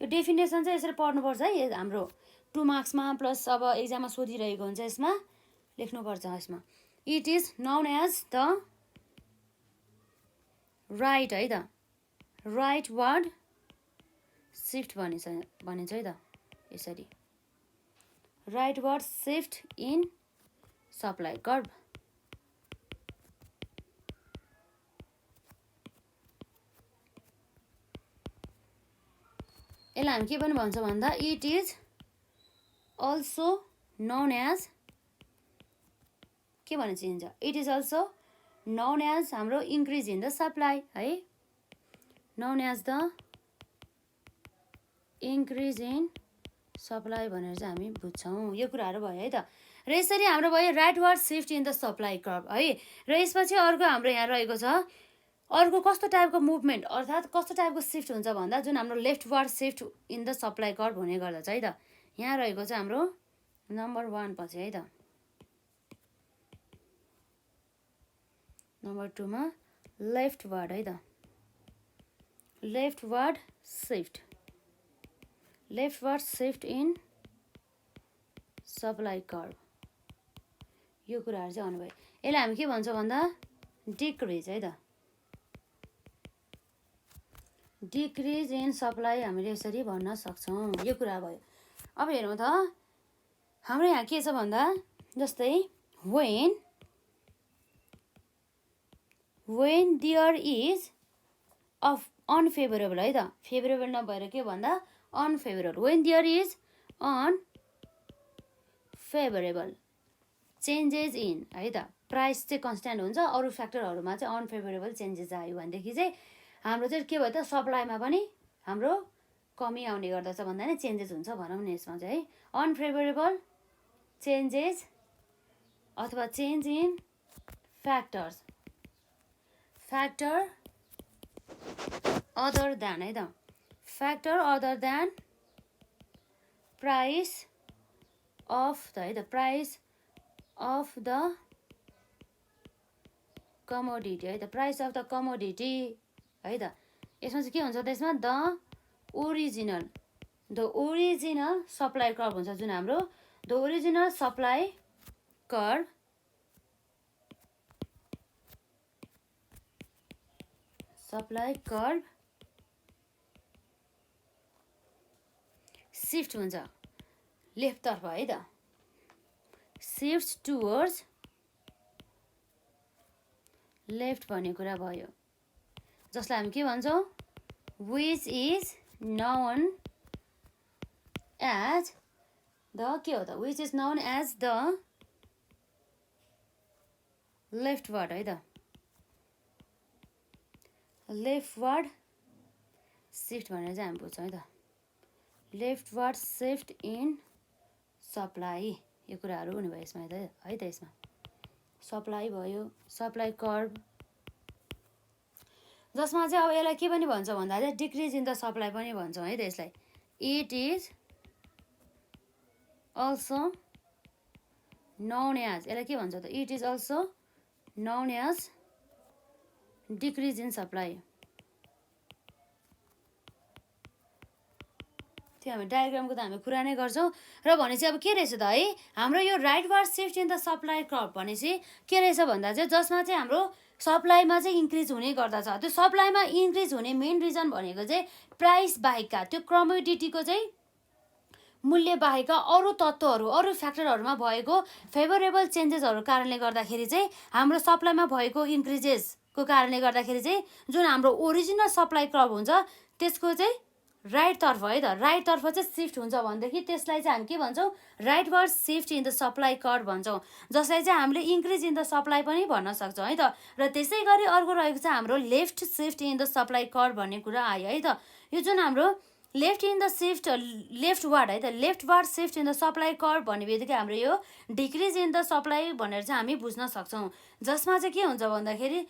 यो डेफिनेसन चाहिँ यसरी पढ्नुपर्छ है हाम्रो 2 मार्क्समा प्लस अब एक्जाममा सोधिरहेको हुन्छ, यसमा लेख्नुपर्छ। यसमा it is known as the right है त, राइटवार्ड सिफ्ट भनिन्छ है त, यसरी rightward shift in supply curve. यसलाई हामी के पनि भन्छौँ भन्दा it is also known as, के भने चिनिन्छ, it is also known as हाम्रो इन्क्रिज इन द सप्लाई है, known as the increase in supply भनेर चाहिँ हामी बुझ्छौँ। यो कुराहरू भयो है त। र यसरी हाम्रो भयो rightward shift in the supply curve है। र यसपछि अर्को हाम्रो यहाँ रहेको छ, अर्को कस्तो टाइपको मुभमेन्ट अर्थात् कस्तो टाइपको सिफ्ट हुन्छ भन्दा जुन हाम्रो leftward shift in the supply curve हुने गर्दछ है त। यहाँ रहेको छ हाम्रो नम्बर 1 पछि है त, नम्बर 2 मा लेफ्टवार्ड है त, लेफ्टवार्ड सिफ्ट इन सप्लाई कर्भ। यो कुराहरू चाहिँ आउनुभयो। यसलाई हामी के भन्छौँ भन्दा डिक्रिज है त, डिक्रिज इन सप्लाई हामीले यसरी भन्न सक्छौँ। यो कुरा भयो। अब हेरौँ त हाम्रो यहाँ के छ भन्दा जस्तै वेन देयर इज अनफेभरेबल है त, फेभरेबल नभएर के भन्दा unfavourable, when there is unfavourable changes in है त, प्राइस चाहिँ कन्सट्यान्ट हुन्छ, अरू फ्याक्टरहरूमा चाहिँ अनफेभरेबल चेन्जेस आयो भनेदेखि चाहिँ हाम्रो चाहिँ के भयो त, सप्लाईमा पनि हाम्रो कमी आउने गर्दछ भन्दा नि चेन्जेस हुन्छ भनौँ न यसमा चाहिँ है। अनफेभरेबल चेन्जेस अथवा change in factor other then है त, factor other than price of the है त, प्राइस अफ द कमोडिटी है त, प्राइस अफ द कमोडिटी है त। यसमा चाहिँ के हुन्छ त, यसमा द ओरिजिनल सप्लाई कर्भ हुन्छ जुन हाम्रो, the original supply curve shift हुन्छ लेफ्टतर्फ है त, सिफ्ट टुवर्ड्स लेफ्ट भन्ने कुरा भयो, जसलाई हामी के भन्छौँ, which is known as the, के हो त, which is known as the leftward है त, लेफ्टवर्ड सिफ्ट भनेर चाहिँ हामी बुझ्छौँ है त, लेफ्टवर्ड सिफ्ट इन सप्लाई, यो कुराहरू हुने भयो यसमा है त। यसमा सप्लाई भयो, सप्लाई कर्भ, जसमा चाहिँ अब यसलाई के पनि भन्छ भन्दा चाहिँ डिक्रिज इन द सप्लाई पनि भन्छौँ है त यसलाई। It is also known as, यसलाई के भन्छ त, it is also known as decrease in supply. त्यो हामी डायग्रामको त हामी कुरा नै गर्छौँ। र भनेपछि अब के रहेछ त है, हाम्रो यो rightward shift in the supply curve भनेपछि के रहेछ भन्दा चाहिँ जसमा चाहिँ हाम्रो सप्लाईमा चाहिँ इन्क्रिज हुने गर्दछ। त्यो सप्लाईमा इन्क्रिज हुने मेन रिजन भनेको चाहिँ प्राइस बाहेकका, त्यो कमोडिटीको चाहिँ मूल्य बाहेकका अरू तत्त्वहरू, अरू फ्याक्टरहरूमा भएको फेभरेबल चेन्जेसहरू कारणले गर्दाखेरि चाहिँ हाम्रो सप्लाईमा भएको इन्क्रिजेसको कारणले गर्दाखेरि चाहिँ जुन हाम्रो ओरिजिनल सप्लाई कर्भ हुन्छ त्यसको चाहिँ राइटतर्फ है त, राइटतर्फ चाहिँ सिफ्ट हुन्छ भनेदेखि त्यसलाई चाहिँ हामी के भन्छौँ, rightward shift in the supply curve भन्छौँ, जसलाई चाहिँ हामीले इन्क्रिज इन द सप्लाई पनि भन्न सक्छौँ है त। र त्यसै गरी अर्को रहेको छ हाम्रो left shift in the supply curve भन्ने कुरा आयो है त। यो जुन हाम्रो left in the shift, leftward है त, leftward shift in the supply curve भन्ने बित्तिकै हाम्रो यो डिक्रिज इन द सप्लाई भनेर चाहिँ हामी बुझ्न सक्छौँ। जसमा चाहिँ के हुन्छ भन्दाखेरि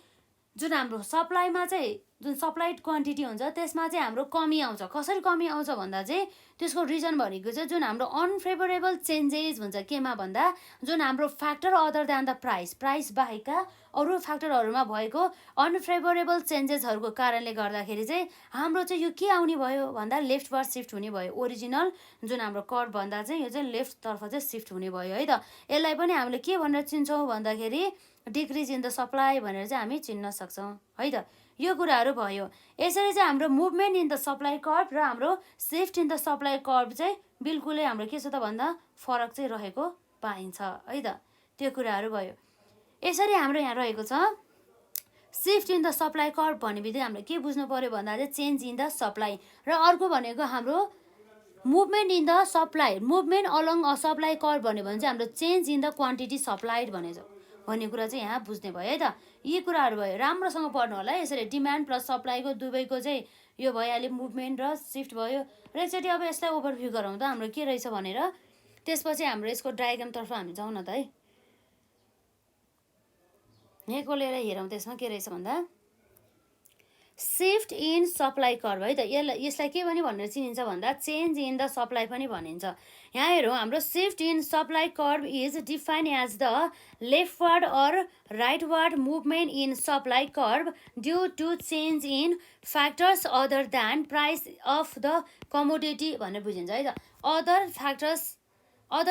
जुन हाम्रो सप्लाईमा चाहिँ जुन सप्लाइड क्वान्टिटी हुन्छ त्यसमा चाहिँ हाम्रो कमी आउँछ। कसरी कमी आउँछ भन्दा चाहिँ त्यसको रिजन भनेको चाहिँ जुन हाम्रो अनफेभरेबल चेन्जेस हुन्छ केमा भन्दा जुन हाम्रो factor other than the price, price बाहेकका अरू फ्याक्टरहरूमा भएको अनफेभरेबल चेन्जेसहरूको कारणले गर्दाखेरि चाहिँ हाम्रो चाहिँ यो के आउने भयो भन्दा लेफ्टवर्ड सिफ्ट हुने भयो। ओरिजिनल जुन हाम्रो कर्भ भन्दा चाहिँ यो चाहिँ लेफ्टतर्फ चाहिँ सिफ्ट हुने भयो है त। यसलाई पनि हामीले के भनेर चिन्छौँ भन्दाखेरि डिक्रिज इन द सप्लाई भनेर चाहिँ हामी चिन्न सक्छौँ है त। यो कुराहरू भयो। यसरी चाहिँ हाम्रो movement in the supply curve र हाम्रो shift in the supply curve चाहिँ बिल्कुलै हाम्रो के छ त भन्दा फरक चाहिँ रहेको पाइन्छ है त। त्यो कुराहरू भयो। यसरी हाम्रो यहाँ रहेको छ shift in the supply curve भन्ने बित्तिकै हामीले के बुझ्नु पर्यो भन्दा चाहिँ चेन्ज इन द सप्लाई, र अर्को भनेको हाम्रो movement in the supply, movement along a supply curve भन्यो भने चाहिँ हाम्रो change in the quantity supplied भन्ने कुरा चाहिँ यहाँ बुझ्ने भयो है त। यी कुराहरू भयो, राम्रोसँग पढ्नु होला है। यसरी डिमान्ड प्लस सप्लाईको दुवैको चाहिँ यो भइहाल्यो, मुभमेन्ट र सिफ्ट भयो। र एकचोटि अब यसलाई ओभरभ्यू गरौँ त हाम्रो के रहेछ भनेर, त्यसपछि हाम्रो यसको डायग्रामतर्फ हामी जाउँ न त है। यहाँको लिएर हेरौँ त्यसमा के रहेछ भन्दा सिफ्ट इन सप्लाई कर्भ है त। यसलाई के पनि भनेर चिनिन्छ भन्दा चेन्ज इन द सप्लाई पनि भनिन्छ। यहाँ हेरौँ हाम्रो shift in supply curve is defined as the leftward or rightward movement in supply curve due to change in factors other than price of the commodity भनेर बुझिन्छ है त। अदर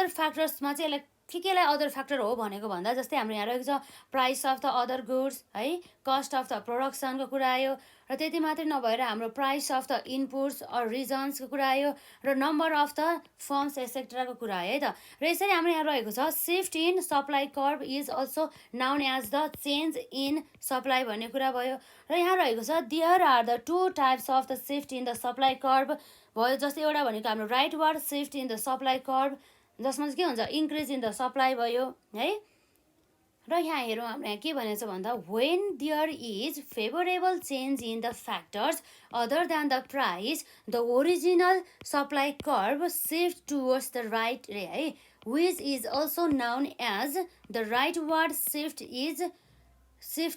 फ्याक्टर्समा चाहिँ यसलाई केलाई अदर फ्याक्टर हो भनेको भन्दा जस्तै हाम्रो यहाँ रहेको छ price of the other goods है, कस्ट अफ द प्रोडक्सनको कुरा आयो, र त्यति मात्रै नभएर हाम्रो price of the inputs or रिजन्सको कुरा आयो, र नम्बर अफ द फर्म्स एक्सेट्राको कुरा आयो है त। र यसरी हाम्रो यहाँ रहेको छ shift in supply curve is also known as the change in supply भन्ने कुरा भयो। र यहाँ रहेको छ there are the two types of the shift in the supply curve भयो। जस्तै एउटा भनेको हाम्रो rightward shift in the supply curve, जसमा चाहिँ के हुन्छ इन्क्रिज इन द सप्लाई भयो है। र यहाँ हेरौँ हाम्रो यहाँ के भनेको छ भन्दा when there is favourable change in the factors other than the price the original supply curve shift towards the right रे है, which is also known as the rightward shift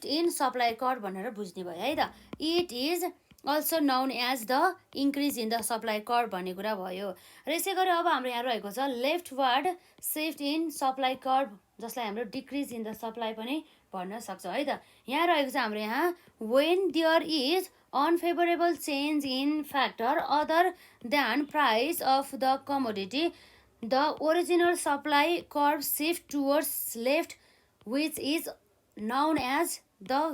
in supply curve भनेर बुझ्ने भयो है त। It is also known as the increase in the supply curve भन्ने कुरा भयो। र यसै गरी अब हाम्रो यहाँ रहेको छ leftward shift in supply curve, जसलाई हाम्रो डिक्रिज इन द सप्लाई पनि भन्न सक्छौँ है त। यहाँ रहेको छ हाम्रो यहाँ when there is unfavourable change in factor other than price of the commodity the original supply curve shift towards left which is known as the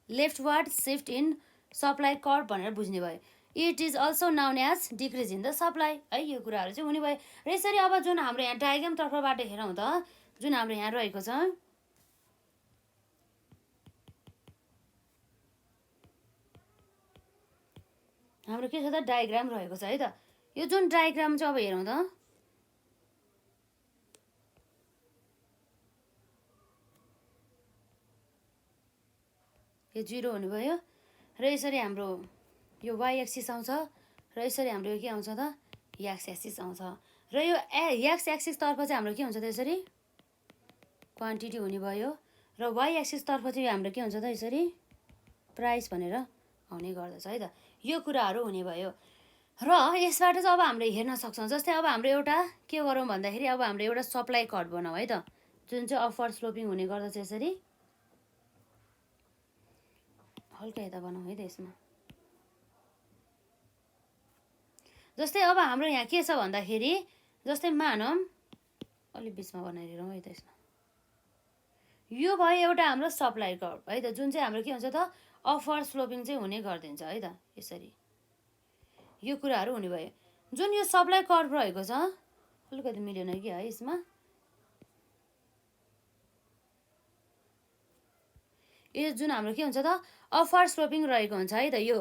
leftward shift in supply curve भनेर बुझ्ने भयो। It is also known as decrease in the supply है, यो कुराहरू चाहिँ हुने भयो। र यसरी अब जुन हाम्रो यहाँ डायग्राम तर्फबाट हेरौँ त, जुन हाम्रो यहाँ रहेको छ हाम्रो के छ त डायग्राम रहेको छ है त। यो जुन डायग्राम चाहिँ अब हेरौँ त, यो 0 हुने भयो र यसरी हाम्रो यो y एक्सिस आउँछ र यसरी हाम्रो यो के आउँछ त x एक्सिस आउँछ र यो x एक्सिस तर्फ चाहिँ हाम्रो के हुन्छ त यसरी क्वान्टिटी हुने भयो र y एक्सिस तर्फ चाहिँ हाम्रो के हुन्छ त यसरी प्राइस भनेर आउने गर्दछ है त यो कुराहरू हुने भयो र यसबाट चाहिँ अब हामीले हेर्न सक्छौँ जस्तै अब हाम्रो एउटा के गरौँ भन्दाखेरि अब हाम्रो एउटा सप्लाई कर्भ बनाऊ है त जुन चाहिँ अपवर्ड स्लोपिङ हुने गर्दछ यसरी हल्का यता बनाऊ है त यसमा जस्तै अब हाम्रो यहाँ के छ भन्दाखेरि जस्तै मानौँ अलिक बिचमा बनाइदिउँ है त यसमा यो भयो एउटा हाम्रो सप्लाई कर्भ है त जुन चाहिँ हाम्रो के हुन्छ त अपवर्ड स्लोपिङ चाहिँ हुने गरिदिन्छ है त यसरी यो कुराहरू हुने भयो जुन यो सप्लाई कर्भ रहेको छ अलिकति मिलेन कि है यसमा यो जुन हाम्रो के हुन्छ त अपवर्ड स्लोपिङ रहेको हुन्छ है त यो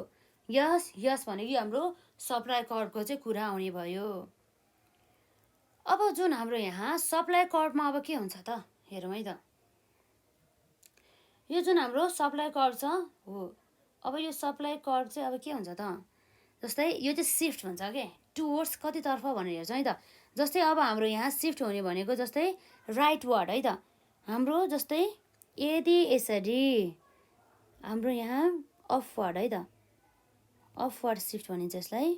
यस भनेको हाम्रो सप्लाई कर्भको चाहिँ कुरा आउने भयो अब जुन हाम्रो यहाँ सप्लाई कर्भमा अब के हुन्छ त हेरौँ है त यो जुन हाम्रो सप्लाई कर्भ छ हो अब यो सप्लाई कर्भ चाहिँ अब के हुन्छ त जस्तै यो चाहिँ सिफ्ट भन्छ के टुवर्ड्स कतितर्फ भनेर हेर्छौँ है त जस्तै अब हाम्रो यहाँ सिफ्ट हुने भनेको जस्तै राइटवर्ड है त हाम्रो जस्तै यदि यसरी हाम्रो यहाँ अपवर्ड है त अपवर्ड सिफ्ट भनिन्छ यसलाई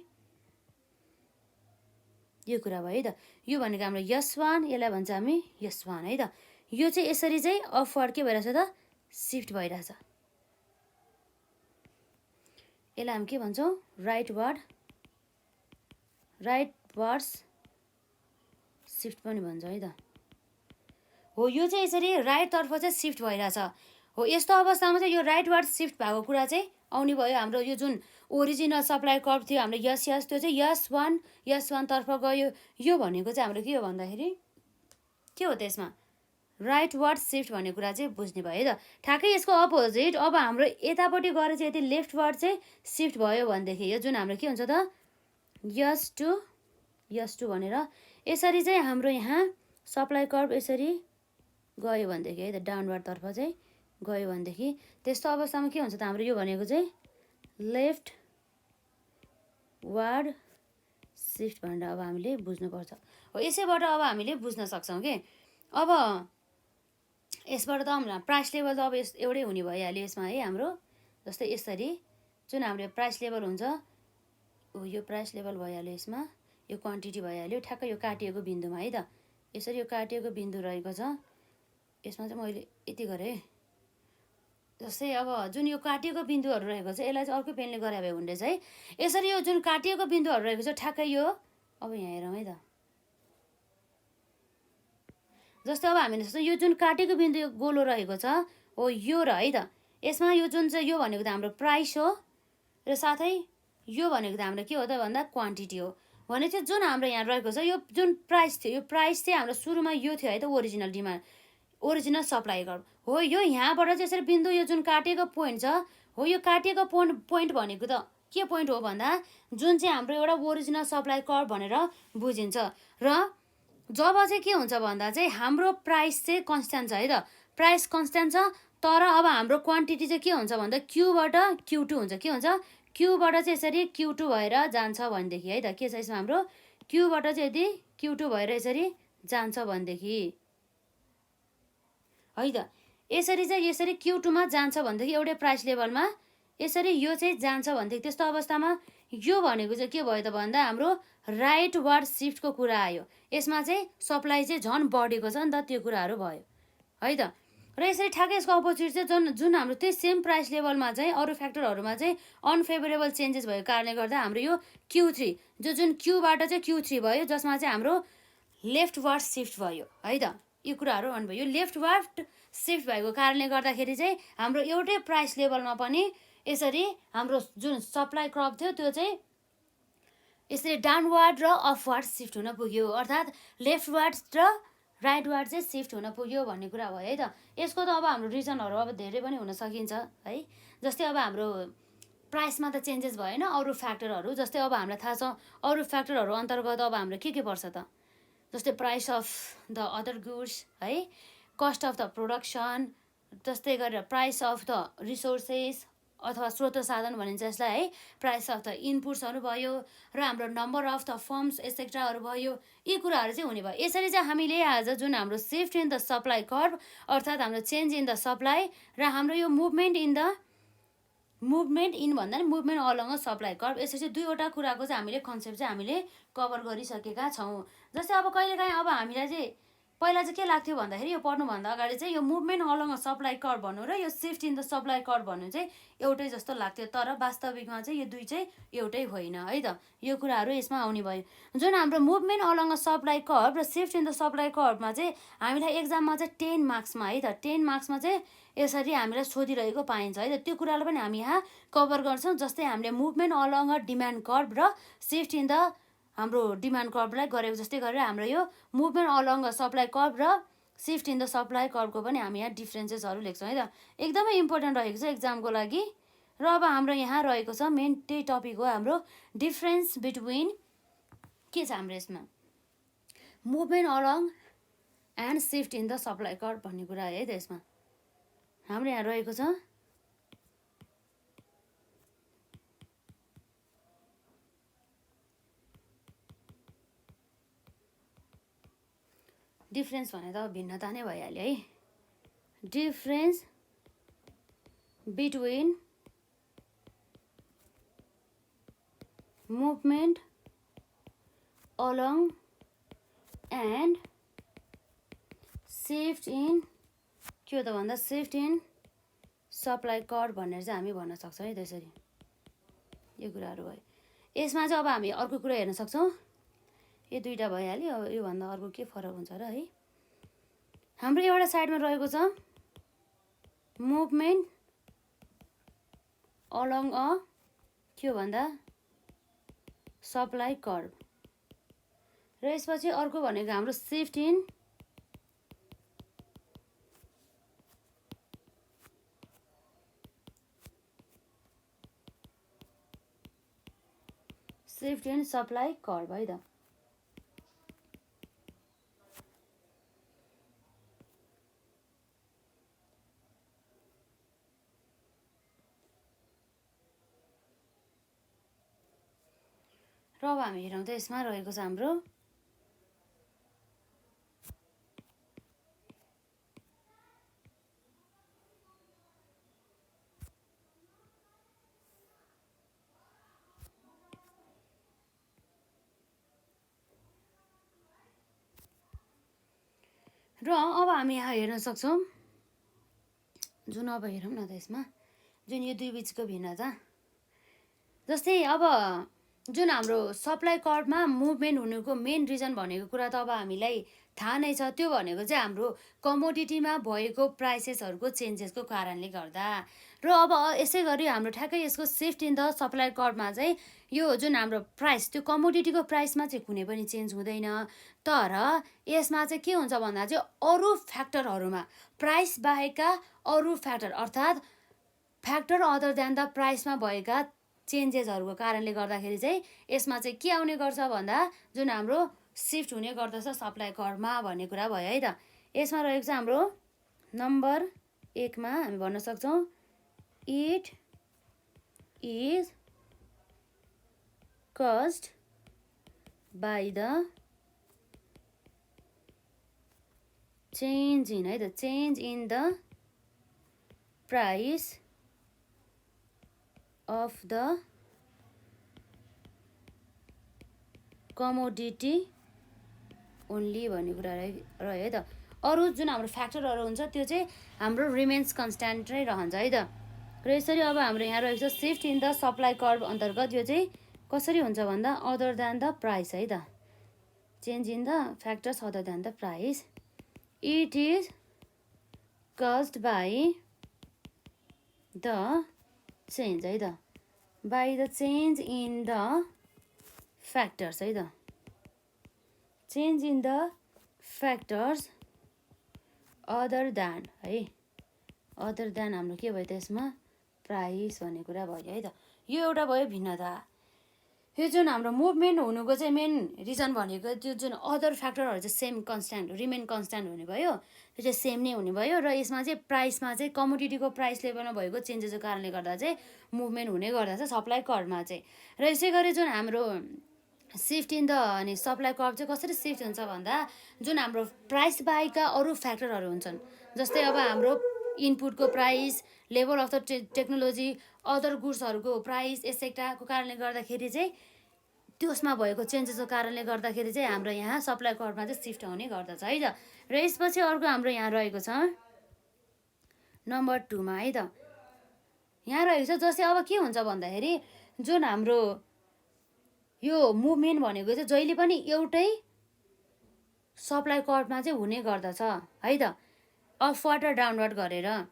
यो कुरा भयो है त यो भनेको हाम्रो S1 यसलाई भन्छ हामी S1 है त यो चाहिँ यसरी चाहिँ अपवर्ड के भइरहेछ त सिफ्ट भइरहेछ यसलाई हामी के भन्छौँ राइटवर्ड्स सिफ्ट पनि भन्छ है त हो यो चाहिँ यसरी राइटतर्फ चाहिँ सिफ्ट भइरहेछ हो यस्तो अवस्थामा चाहिँ यो राइटवर्ड सिफ्ट भएको कुरा चाहिँ आउने भयो हाम्रो यो जुन ओरिजिनल सप्लाई कर्भ थियो हाम्रो यस त्यो चाहिँ S1 तर्फ गयो यो भनेको चाहिँ हाम्रो के हो भन्दाखेरि के हो त यसमा राइटवर्ड सिफ्ट भन्ने कुरा चाहिँ बुझ्ने भयो है त ठ्याक्कै यसको अपोजिट अब हाम्रो यतापट्टि गएर चाहिँ यदि लेफ्टवर्ड चाहिँ सिफ्ट भयो भनेदेखि यो जुन हाम्रो के हुन्छ त S2 भनेर यसरी चाहिँ हाम्रो यहाँ सप्लाई कर्भ यसरी गयो भनेदेखि है त डाउनवर्डतर्फ चाहिँ गयो भनेदेखि त्यस्तो अवस्थामा के हुन्छ त हाम्रो यो भनेको चाहिँ लेफ्टवर्ड सिफ्ट भनेर अब हामीले बुझ्नुपर्छ हो यसैबाट अब हामीले बुझ्न सक्छौँ कि अब यसबाट त हाम्रो प्राइस लेभल त अब एउटै हुने भइहाल्यो यसमा है हाम्रो जस्तै यसरी जुन हाम्रो प्राइस लेभल हुन्छ हो यो प्राइस लेभल भइहाल्यो यसमा यो क्वान्टिटी भइहाल्यो ठ्याक्कै यो काटिएको बिन्दुमा है त यसरी यो काटिएको बिन्दु रहेको छ यसमा चाहिँ मैले यति गरेँ जस्तै अब जुन यो काटिएको बिन्दुहरू रहेको छ यसलाई चाहिँ अर्कै पेनले गरे भए हुँदैछ है यसरी यो जुन काटिएको बिन्दुहरू रहेको छ ठ्याक्कै यो अब यहाँ हेरौँ है त जस्तै अब हामीले सोच्छौँ यो जुन काटेको बिन्दु यो गोलो रहेको छ हो यो र है त यसमा यो जुन चाहिँ यो भनेको त हाम्रो प्राइस हो र साथै यो भनेको त हाम्रो के हो त भन्दा क्वान्टिटी हो भने चाहिँ जुन हाम्रो यहाँ रहेको छ यो जुन प्राइस थियो यो प्राइस चाहिँ हाम्रो सुरुमा यो थियो है त ओरिजिनल सप्लाई कर्भ हो यो यहाँबाट चाहिँ यसरी बिन्दु यो जुन काटेको पोइन्ट छ हो यो काटेको पोइन्ट भनेको त के पोइन्ट हो भन्दा जुन चाहिँ हाम्रो एउटा ओरिजिनल सप्लाई कर्भ भनेर बुझिन्छ र जब चाहिँ के हुन्छ भन्दा चाहिँ हाम्रो प्राइस चाहिँ कन्स्ट्यान्ट छ है त प्राइस कन्स्ट्यान्ट छ तर अब हाम्रो क्वान्टिटी चाहिँ के हुन्छ भन्दा क्यूबाट Q2 हुन्छ के हुन्छ क्यूबाट चाहिँ यसरी Q2 भएर जान्छ भनेदेखि है त के छ यसमा हाम्रो क्यूबाट चाहिँ यदि Q2 भएर यसरी जान्छ भनेदेखि है त यसरी Q2 मा जान्छ भनेदेखि एउटै प्राइस लेभलमा यसरी यो चाहिँ जान्छ भनेदेखि त्यस्तो अवस्थामा यो भनेको चाहिँ के भयो त भन्दा हाम्रो राइटवर्ड सिफ्टको कुरा आयो यसमा चाहिँ सप्लाई चाहिँ झन् बढेको छ नि त त्यो कुराहरू भयो है त र यसरी ठ्याक्कै यसको अपोजिट चाहिँ जुन हाम्रो त्यही सेम प्राइस लेभलमा चाहिँ अरू फ्याक्टरहरूमा चाहिँ अनफेभरेबल चेन्जेस भएको कारणले गर्दा हाम्रो यो Q3 जुन क्यूबाट चाहिँ Q3 भयो जसमा चाहिँ हाम्रो लेफ्टवर्ड सिफ्ट भयो है त यो कुराहरू भन्नुभयो यो लेफ्टवर्ड सिफ्ट भएको कारणले गर्दाखेरि चाहिँ हाम्रो एउटै प्राइस लेभलमा पनि यसरी हाम्रो जुन सप्लाई कर्भ थियो त्यो चाहिँ यसरी डाउनवर्ड र अपवर्ड सिफ्ट हुन पुग्यो अर्थात् लेफ्टवर्ड र राइटवर्ड चाहिँ सिफ्ट हुन पुग्यो भन्ने कुरा भयो है त यसको त अब हाम्रो रिजनहरू अब धेरै पनि हुन सकिन्छ है जस्तै अब हाम्रो प्राइसमा त चेन्जेस भएन अरू फ्याक्टरहरू जस्तै अब हामीलाई थाहा छ अरू फ्याक्टरहरू अन्तर्गत अब हाम्रो के पर्छ त जस्तै price of the other goods है कस्ट अफ द प्रोडक्सन जस्तै गरेर प्राइस अफ द रिसोर्सेस अथवा स्रोत साधन भनिन्छ यसलाई है, प्राइस अफ द इनपुट्सहरू भयो र हाम्रो नम्बर अफ द फर्म्स एसेक्ट्राहरू भयो, यी कुराहरू चाहिँ हुने भयो। यसरी चाहिँ हामीले आज जुन हाम्रो shift in the supply curve अर्थात् हाम्रो चेन्ज इन द सप्लाई र हाम्रो यो मुभमेन्ट इन भन्दा नि movement along a supply curve, यसरी चाहिँ दुईवटा कुराको चाहिँ हामीले कन्सेप्ट चाहिँ हामीले कभर गरिसकेका छौँ। जस्तै अब कहिलेकाहीँ अब हामीलाई चाहिँ पहिला चाहिँ के लाग्थ्यो भन्दाखेरि यो पढ्नुभन्दा अगाडि चाहिँ यो movement along a supply curve भन्नु र यो shift in the supply curve भन्नु चाहिँ एउटै जस्तो लाग्थ्यो, तर वास्तविकमा चाहिँ यो दुई चाहिँ एउटै होइन है त। यो कुराहरू यसमा आउने भयो। जुन हाम्रो movement along a supply curve र सिफ्ट इन द सप्लाई कर्भमा चाहिँ हामीलाई एक्जाममा चाहिँ 10 मार्क्समा है त, 10 मार्क्समा चाहिँ यसरी हामीलाई सोधिरहेको पाइन्छ है त। त्यो कुरालाई पनि हामी यहाँ कभर गर्छौँ। जस्तै हामीले movement along a demand curve र सिफ्ट इन द हाम्रो डिमान्ड कर्भलाई गरेको जस्तै गरेर हाम्रो यो movement along the supply curve र सिफ्ट इन द सप्लाई कर्भको पनि हामी यहाँ डिफ्रेन्सेसहरू लेख्छौँ है त। एकदमै इम्पोर्टेन्ट रहेको छ एक्जामको लागि। र अब हाम्रो यहाँ रहेको छ मेन त्यही टपिक हो हाम्रो डिफ्रेन्स बिट्विन, के छ हाम्रो यसमा movement along and shift in the supply curve भन्ने कुरा है त। यसमा हाम्रो यहाँ रहेको छ डिफ्रेन्स भने त भिन्नता नै भइहाल्यो है। Difference between movement along and shift in, के हो त भन्दा सिफ्ट इन सप्लाई कर्भ भनेर चाहिँ हामी भन्न सक्छौँ है त्यसरी। यो कुराहरू भयो। यसमा चाहिँ अब हामी अर्को कुरा हेर्न सक्छौँ। यो दुईवटा भइहाल्यो, अब योभन्दा अर्को के फरक हुन्छ र है। हाम्रो एउटा साइडमा रहेको छ मुभमेन्ट अलङ अ, के हो भन्दा सप्लाई कर्भ, र यसपछि अर्को भनेको हाम्रो सिफ्ट इन सप्लाई कर्भ है त। र अब हामी हेरौँ त यसमा रहेको छ हाम्रो र अब हामी यहाँ हेर्न सक्छौँ जुन अब हेरौँ न त यसमा जुन यो दुई बिचको भिन्नता। जस्तै अब जुन हाम्रो सप्लाई कर्भमा मुभमेन्ट हुनुको मेन रिजन भनेको कुरा त अब हामीलाई थाहा नै छ। त्यो भनेको चाहिँ हाम्रो कमोडिटीमा भएको प्राइसेसहरूको चेन्जेसको कारणले गर्दा। र अब यसै गरी हाम्रो ठ्याक्कै यसको सिफ्ट इन द सप्लाई कर्भमा चाहिँ यो जुन हाम्रो प्राइस, त्यो कमोडिटीको प्राइसमा चाहिँ कुनै पनि चेन्ज हुँदैन। तर यसमा चाहिँ के हुन्छ भन्दा चाहिँ अरू फ्याक्टरहरूमा, प्राइस बाहेकका अरू फ्याक्टर अर्थात् फ्याक्टर अदर देन द प्राइसमा भएका चेन्जेसहरूको कारणले गर्दाखेरि चाहिँ यसमा चाहिँ के आउने गर्छ भन्दा जुन हाम्रो सिफ्ट हुने गर्दछ सप्लाई कर्भमा भन्ने कुरा भयो है त। यसमा रहेको छ हाम्रो नम्बर 1 मा हामी भन्न सक्छौँ it is caused by the change in, है त, change in the price of the commodity only भन्ने कुरा रह्यो है त। अरू जुन हाम्रो फ्याक्टरहरू हुन्छ त्यो चाहिँ हाम्रो रिमेन्स कन्स्ट्यान्ट नै रहन्छ है त। र यसरी अब हाम्रो यहाँ रहेको छ shift in the supply curve अन्तर्गत यो चाहिँ कसरी हुन्छ भन्दा अदर देन द प्राइस है त, change in the factors other than the price, it is caused by the change है त, by the change in the factors है त, change in the factors other then है, अदर देन हाम्रो के भयो त यसमा प्राइस भन्ने कुरा भयो है त। यो एउटा भयो भिन्नता। यो जुन हाम्रो मुभमेन्ट हुनुको चाहिँ मेन रिजन भनेको त्यो जुन अदर फ्याक्टरहरू चाहिँ सेम कन्सट्यान्ट रिमेन कन्सट्यान्ट हुने भयो, त्यो चाहिँ सेम नै हुने भयो। र यसमा चाहिँ प्राइसमा चाहिँ कमोडिटीको प्राइस लेभलमा भएको चेन्जेसको कारणले गर्दा चाहिँ मुभमेन्ट हुने गर्दछ सप्लाई कर्भमा चाहिँ। र यसै गरी जुन हाम्रो सिफ्ट इन द अनि सप्लाई कर्भ चाहिँ कसरी सिफ्ट हुन्छ भन्दा जुन हाम्रो प्राइस बाहेकका अरू फ्याक्टरहरू हुन्छन्, जस्तै अब हाम्रो इनपुटको price, level of the technology, other गुड्सहरूको प्राइस एसेक्ट्राको कारणले गर्दाखेरि चाहिँ त्यसमा भएको चेन्जेसको कारणले गर्दाखेरि चाहिँ हाम्रो यहाँ सप्लाई कर्भमा चाहिँ सिफ्ट हुने गर्दछ है त। र यसपछि अर्को हाम्रो यहाँ रहेको छ नम्बर 2 मा है त। यहाँ रहेको छ जस्तै अब के हुन्छ भन्दाखेरि जुन हाम्रो यो मुभमेन्ट भनेको चाहिँ जहिले पनि एउटै सप्लाई कर्भमा चाहिँ हुने गर्दछ है त, अपवर्ड र डाउनवर्ड गरेर,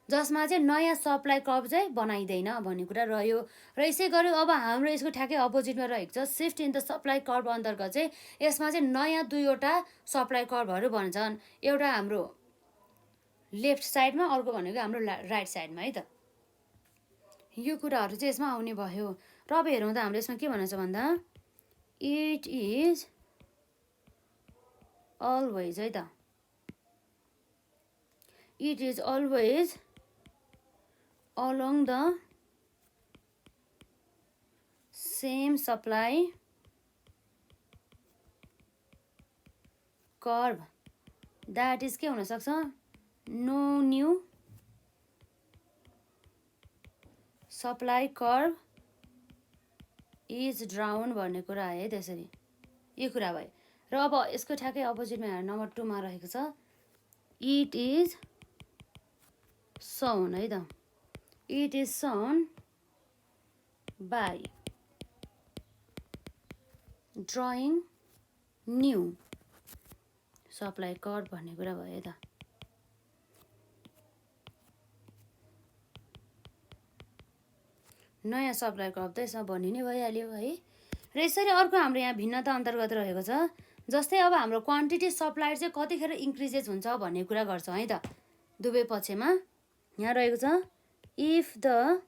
जसमा चाहिँ नयाँ सप्लाई कर्भ चाहिँ बनाइँदैन भन्ने कुरा रह्यो। र यसै गरी अब हाम्रो यसको ठ्याक्कै अपोजिटमा रहेको छ shift in the supply curve अन्तर्गत चाहिँ यसमा चाहिँ नयाँ दुईवटा सप्लाई कर्भहरू बन्छन्, एउटा हाम्रो लेफ्ट साइडमा, अर्को भनेको हाम्रो राइट साइडमा है त। यो कुराहरू चाहिँ यसमा आउने भयो। र अब हेरौँ त हाम्रो यसमा के भनेको छ भन्दा इट इज अलवेज है त, it is always along the same supply curve, that is के हुन सक्छ no new supply curve is drawn भन्ने कुरा है त्यसरी, यो कुरा भयो। र अब यसको ठ्याक्कै अपोजिटमा नम्बर 2 मा रहेको छ इट इज shown है त, it is shown by drawing new supply curve भन्ने कुरा भयो त। नयाँ सप्लाई कर्भ त यसमा बनि नै भइहाल्यो है। र यसरी अर्को हाम्रो यहाँ भिन्नता अन्तर्गत रहेको छ जस्तै अब हाम्रो क्वान्टिटी सप्लाई चाहिँ कतिखेर इन्क्रिजेस हुन्छ भन्ने कुरा गर्छौँ है त। दुवै पक्षमा यहाँ रहेको छ if the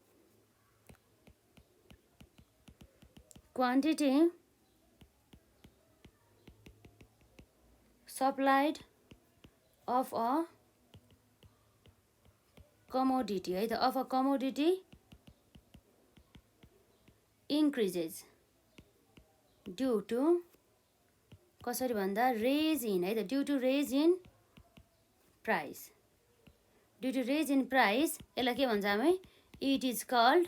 quantity supplied of a commodity है त, of a commodity increases due to कसरी भन्दा raise in है त, due to raise in price, due to raise in price यसलाई के भन्छ हामी इट इज कल्ड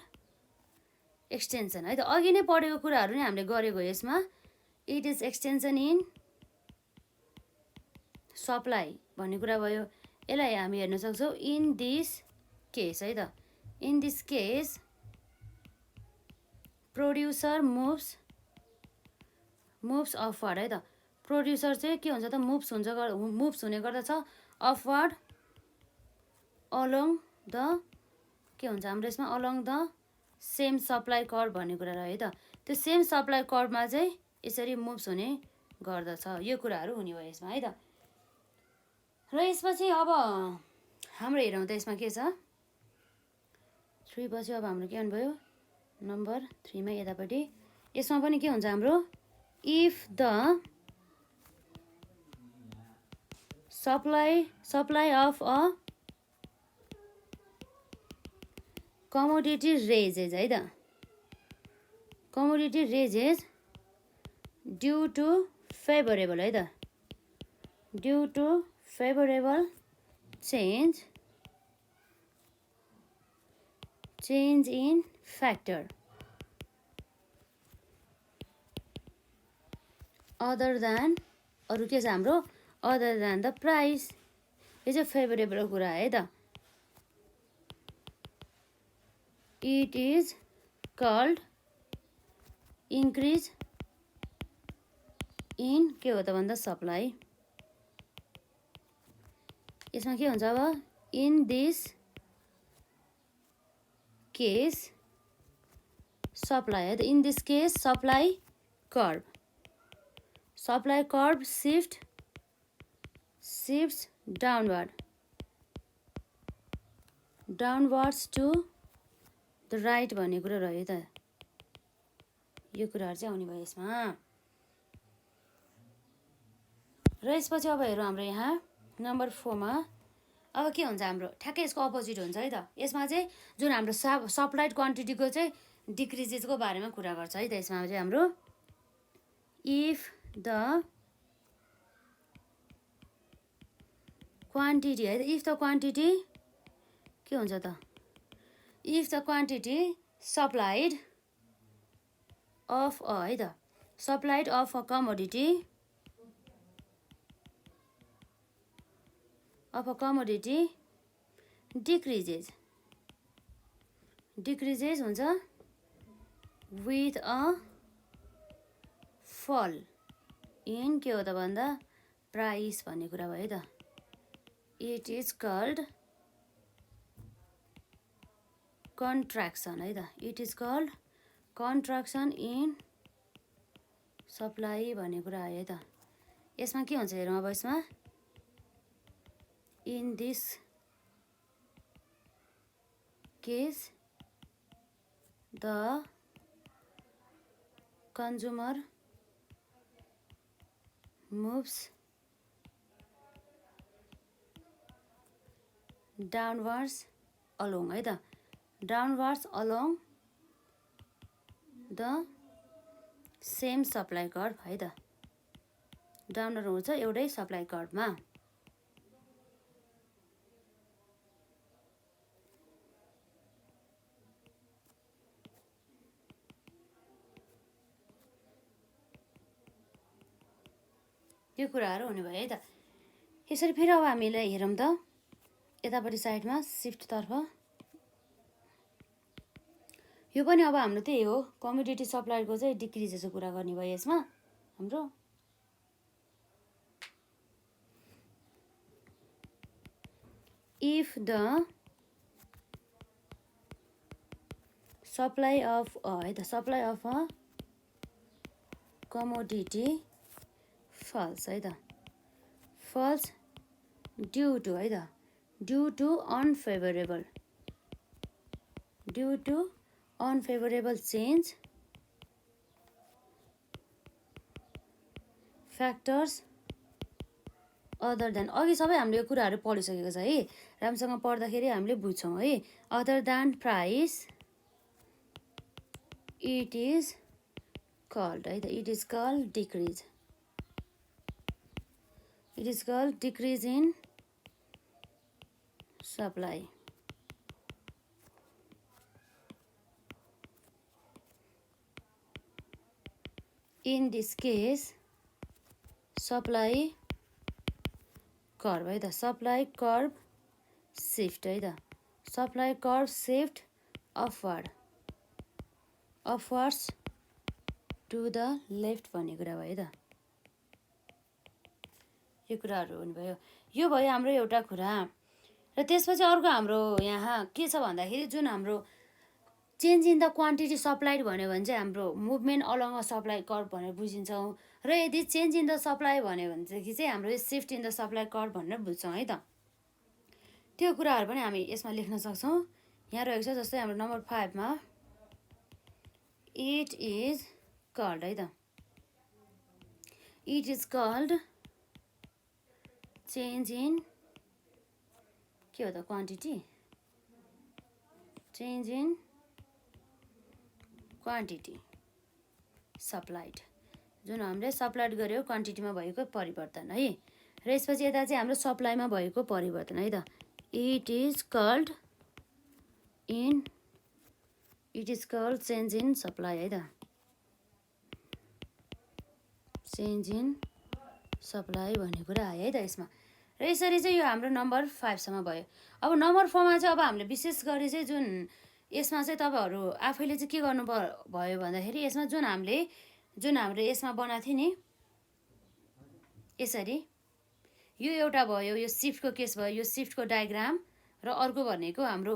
एक्सटेन्सन है त। अघि नै पढेको कुराहरू नै हामीले गरेको यसमा it is extension in supply भन्ने कुरा भयो। यसलाई हामी हेर्न सक्छौँ इन दिस केस है त, in this case producer moves upward है त, प्रोड्युसर चाहिँ के हुन्छ त मुभ्स हुने गर्दछ अपवर्ड along the के हुन्छ हाम्रो यसमा along the same supply curve भन्ने कुरा रह्यो त। त्यो सेम सप्लाई कर्भमा चाहिँ यसरी मुभ्स हुने गर्दछ, यो कुराहरू हुने भयो यसमा है त। र यसपछि अब हाम्रो हेरौँ त यसमा के छ 3 पछि अब हाम्रो के भन्नुभयो नम्बर 3 मा यतापट्टि यसमा पनि के हुन्छ हाम्रो if the supply of a commodity raises है त, commodity raises due to favorable है त, due to favorable change in factor other than अरू के छ हाम्रो other than the price, यो चाहिँ फेभरेबल कुरा है त। It is called increase in के हो त भन्दा सप्लाई, यसमा के हुन्छ अब इन दिस केस सप्लाई है त, in this case supply curve shifts downwards to the right भन्ने कुरा रह्यो त, यो कुराहरू चाहिँ आउने भयो यसमा। र यसपछि अब हेरौँ हाम्रो यहाँ नम्बर 4 मा अब के हुन्छ हाम्रो ठ्याक्कै यसको अपोजिट हुन्छ है त। यसमा चाहिँ जुन हाम्रो सप्लाइड क्वान्टिटीको चाहिँ डिक्रिजेसको बारेमा कुरा गर्छ है त। यसमा चाहिँ हाम्रो इफ द क्वान्टिटी है त, इफ द क्वान्टिटी के हुन्छ त, if the quantity supplied of a है त, supplied of a commodity decreases हुन्छ विथ अ फल इन के हो त भन्दा प्राइस भन्ने कुरा भयो है त। इट इज कल्ड कन्ट्र्याक्सन है त, it is called contraction in supply भन्ने कुरा आयो है त। यसमा के हुन्छ हेरौँ अब यसमा in this case the consumer moves downwards along है त, downwards along the same supply curve है त, डाउनर हुन्छ एउटै सप्लाई कर्भमा। यो कुराहरू हुने भयो है त। यसरी फेरि अब हामीले हेरौँ त यतापट्टि साइडमा सिफ्टतर्फ, यो पनि अब हाम्रो त्यही हो कमोडिटी सप्लाईको चाहिँ डिक्रिजेसको कुरा गर्ने भयो यसमा हाम्रो। इफ द सप्लाई अफ है त, supply of a commodity falls है त, फल्स ड्यू टु है त, due to unfavourable change factors other than, अघि सबै हामीले यो कुराहरू पढिसकेको छ है, राम्रोसँग पढ्दाखेरि हामीले बुझ्छौँ है। Other than price it is called है त, it is called decrease, it is called decrease in supply. In this case supply curve है त, सप्लाई कर्भ सिफ्ट है त, supply curve shift upwards to the left भन्ने कुरा भयो त। यो कुराहरू हुनुभयो, यो भयो हाम्रो एउटा कुरा। र त्यसपछि अर्को हाम्रो यहाँ के छ भन्दाखेरि जुन हाम्रो change in the quantity supplied भन्यो भने चाहिँ हाम्रो movement along a supply curve भनेर बुझिन्छौँ। र यदि चेन्ज इन द सप्लाई भन्यो भनेदेखि चाहिँ हाम्रो shift in the supply curve भनेर बुझ्छौँ है त। त्यो कुराहरू पनि हामी यसमा लेख्न सक्छौँ। यहाँ रहेको छ जस्तै हाम्रो नम्बर 5 मा इट इज कल्ड है त, it is called change in के हो त quantity, change in quantity supplied, जुन हामीले सप्लाइड गर्यो क्वान्टिटीमा भएको परिवर्तन है। र यसपछि यता चाहिँ हाम्रो सप्लाईमा भएको परिवर्तन है त। It is called change in supply है त, चेन्ज इन सप्लाई भन्ने कुरा आयो है त यसमा। र यसरी चाहिँ यो हाम्रो नम्बर 5 सम्म भयो। अब नम्बर 4 मा चाहिँ अब हामीले विशेष गरी चाहिँ जुन यसमा चाहिँ तपाईँहरू आफैले चाहिँ के गर्नु भयो भन्दाखेरि यसमा जुन हामीले यसमा बनाएको थियो नि यसरी, यो एउटा भयो, यो सिफ्टको केस भयो, यो सिफ्टको डायग्राम, र अर्को भनेको हाम्रो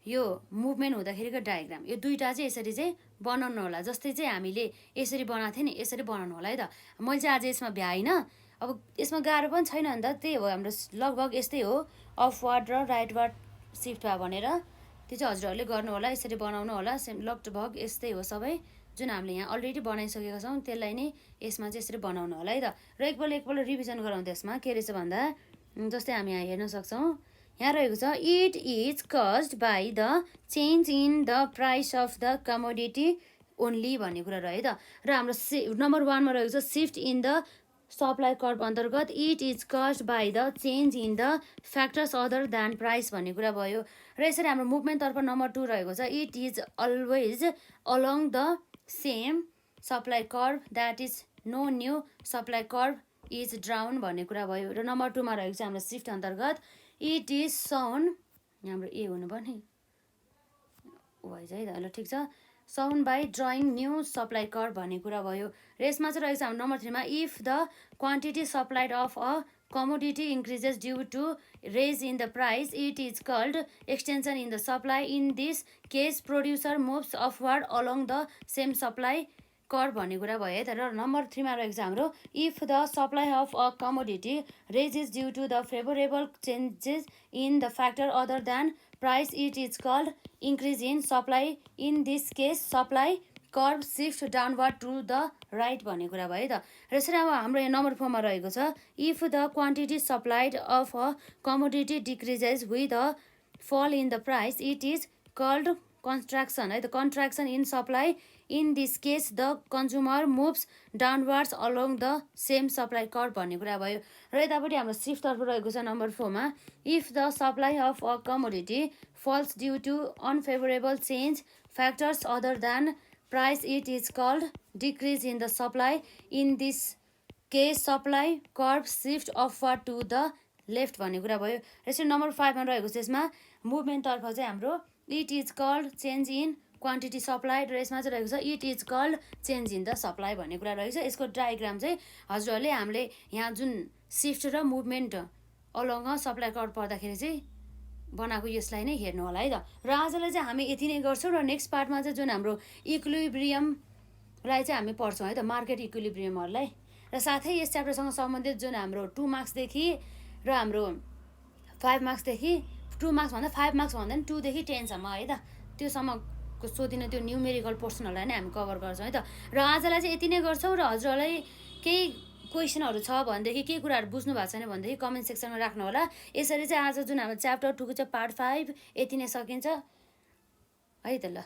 यो मुभमेन्ट हुँदाखेरिको डायग्राम, यो दुईटा चाहिँ यसरी चाहिँ बनाउनु होला। जस्तै चाहिँ हामीले यसरी बनाएको थियो नि यसरी बनाउनु होला है त। मैले चाहिँ आज यसमा भ्याइनँ, अब यसमा गाह्रो पनि छैन नि त, त्यही हो हाम्रो लगभग यस्तै हो, अफवर्ड र राइटवर्ड सिफ्ट भयो भनेर त्यो चाहिँ हजुरहरूले गर्नु होला, यसरी बनाउनु होला, लगभग यस्तै हो सबै। जुन हामीले यहाँ अलरेडी बनाइसकेका छौँ त्यसलाई नै यसमा चाहिँ यसरी बनाउनु होला है त। र एकपल्ट रिभिजन गरौँ त्यसमा के रहेछ भन्दा जस्तै हामी यहाँ हेर्न सक्छौँ यहाँ रहेको छ it is caused by the change in the price of the commodity only भन्ने कुरा रह्यो है त। र हाम्रो नम्बर 1मा रहेको छ shift in the supply curve अन्तर्गत it is caused by the change in the factors other than price भन्ने कुरा भयो। र यसरी हाम्रो मुभमेन्टतर्फ नम्बर 2 रहेको छ it is always along the same supply curve that is no new supply curve is drawn भन्ने कुरा भयो। र नम्बर 2मा रहेको छ हाम्रो सिफ्ट अन्तर्गत इट इज सौन हाम्रो ए हुनुपर्ने भएछ है त ल ठिक छ shown by drawing new supply curve भन्ने कुरा भयो। र यसमा चाहिँ रहेको छ हाम्रो नम्बर 3मा if the quantity supplied of a commodity increases due to raise in the price it is called extension in the supply. In this case producer moves upward along the same supply curve भन्ने कुरा भयो है त। र number 3मा रहेको छ हाम्रो if the supply of a commodity raises due to the favourable changes in the factor other than price it is called increase in supply. In this case supply curve shift downward to the right भन्ने कुरा भयो त। र यसरी अब हाम्रो यहाँ number 4मा रहेको छ if the quantity supplied of a commodity decreases with a fall in the price it is called contraction है त contraction in supply. In this case the consumer moves downwards along the same supply curve भन्ने कुरा भयो। र यतापट्टि हाम्रो सिफ्टतर्फ रहेको छ नम्बर 4मा if the supply of a commodity falls due to unfavourable change factors other than price it is called decrease in the supply. In this case supply curve shift upward to the left भन्ने कुरा भयो। यसरी number 5मा रहेको छ यसमा मुभमेन्टतर्फ चाहिँ हाम्रो it is called change in quantity supplied. र यसमा चाहिँ रहेको छ it is called change in the supply भन्ने कुरा रहेको छ। यसको डायग्राम चाहिँ हजुरहरूले हामीले यहाँ जुन सिफ्ट र मुभमेन्ट अलोङ सप्लाई कर्भ पर्दाखेरि चाहिँ बनाएको यसलाई नै हेर्नु होला है त। र आजलाई चाहिँ हामी यति नै गर्छौँ र नेक्स्ट पार्टमा चाहिँ जुन हाम्रो इक्विलिब्रियमलाई चाहिँ हामी पढ्छौँ है त मार्केट इक्विलिब्रियमहरूलाई। र साथै यस च्याप्टरसँग सम्बन्धित जुन हाम्रो 2 मार्क्सदेखि र हाम्रो 5 मार्क्सदेखि 2 मार्क्स भन्दा 5 मार्क्स भन्दा पनि 2 देखि 10 सम्म है त त्योसम्मको सोधिने त्यो न्युमेरिकल पोर्सनहरूलाई नै हामी कभर गर्छौँ है त। र आजलाई चाहिँ यति नै गर्छौँ र हजुरहरूलाई केही क्वेसनहरू छ भनेदेखि केही कुराहरू बुझ्नु भएको छैन भनेदेखि कमेन्ट सेक्सनमा राख्नु होला। यसरी चाहिँ आज जुन हाम्रो च्याप्टर 2 को चाहिँ पार्ट 5 यति नै सकिन्छ है त ल।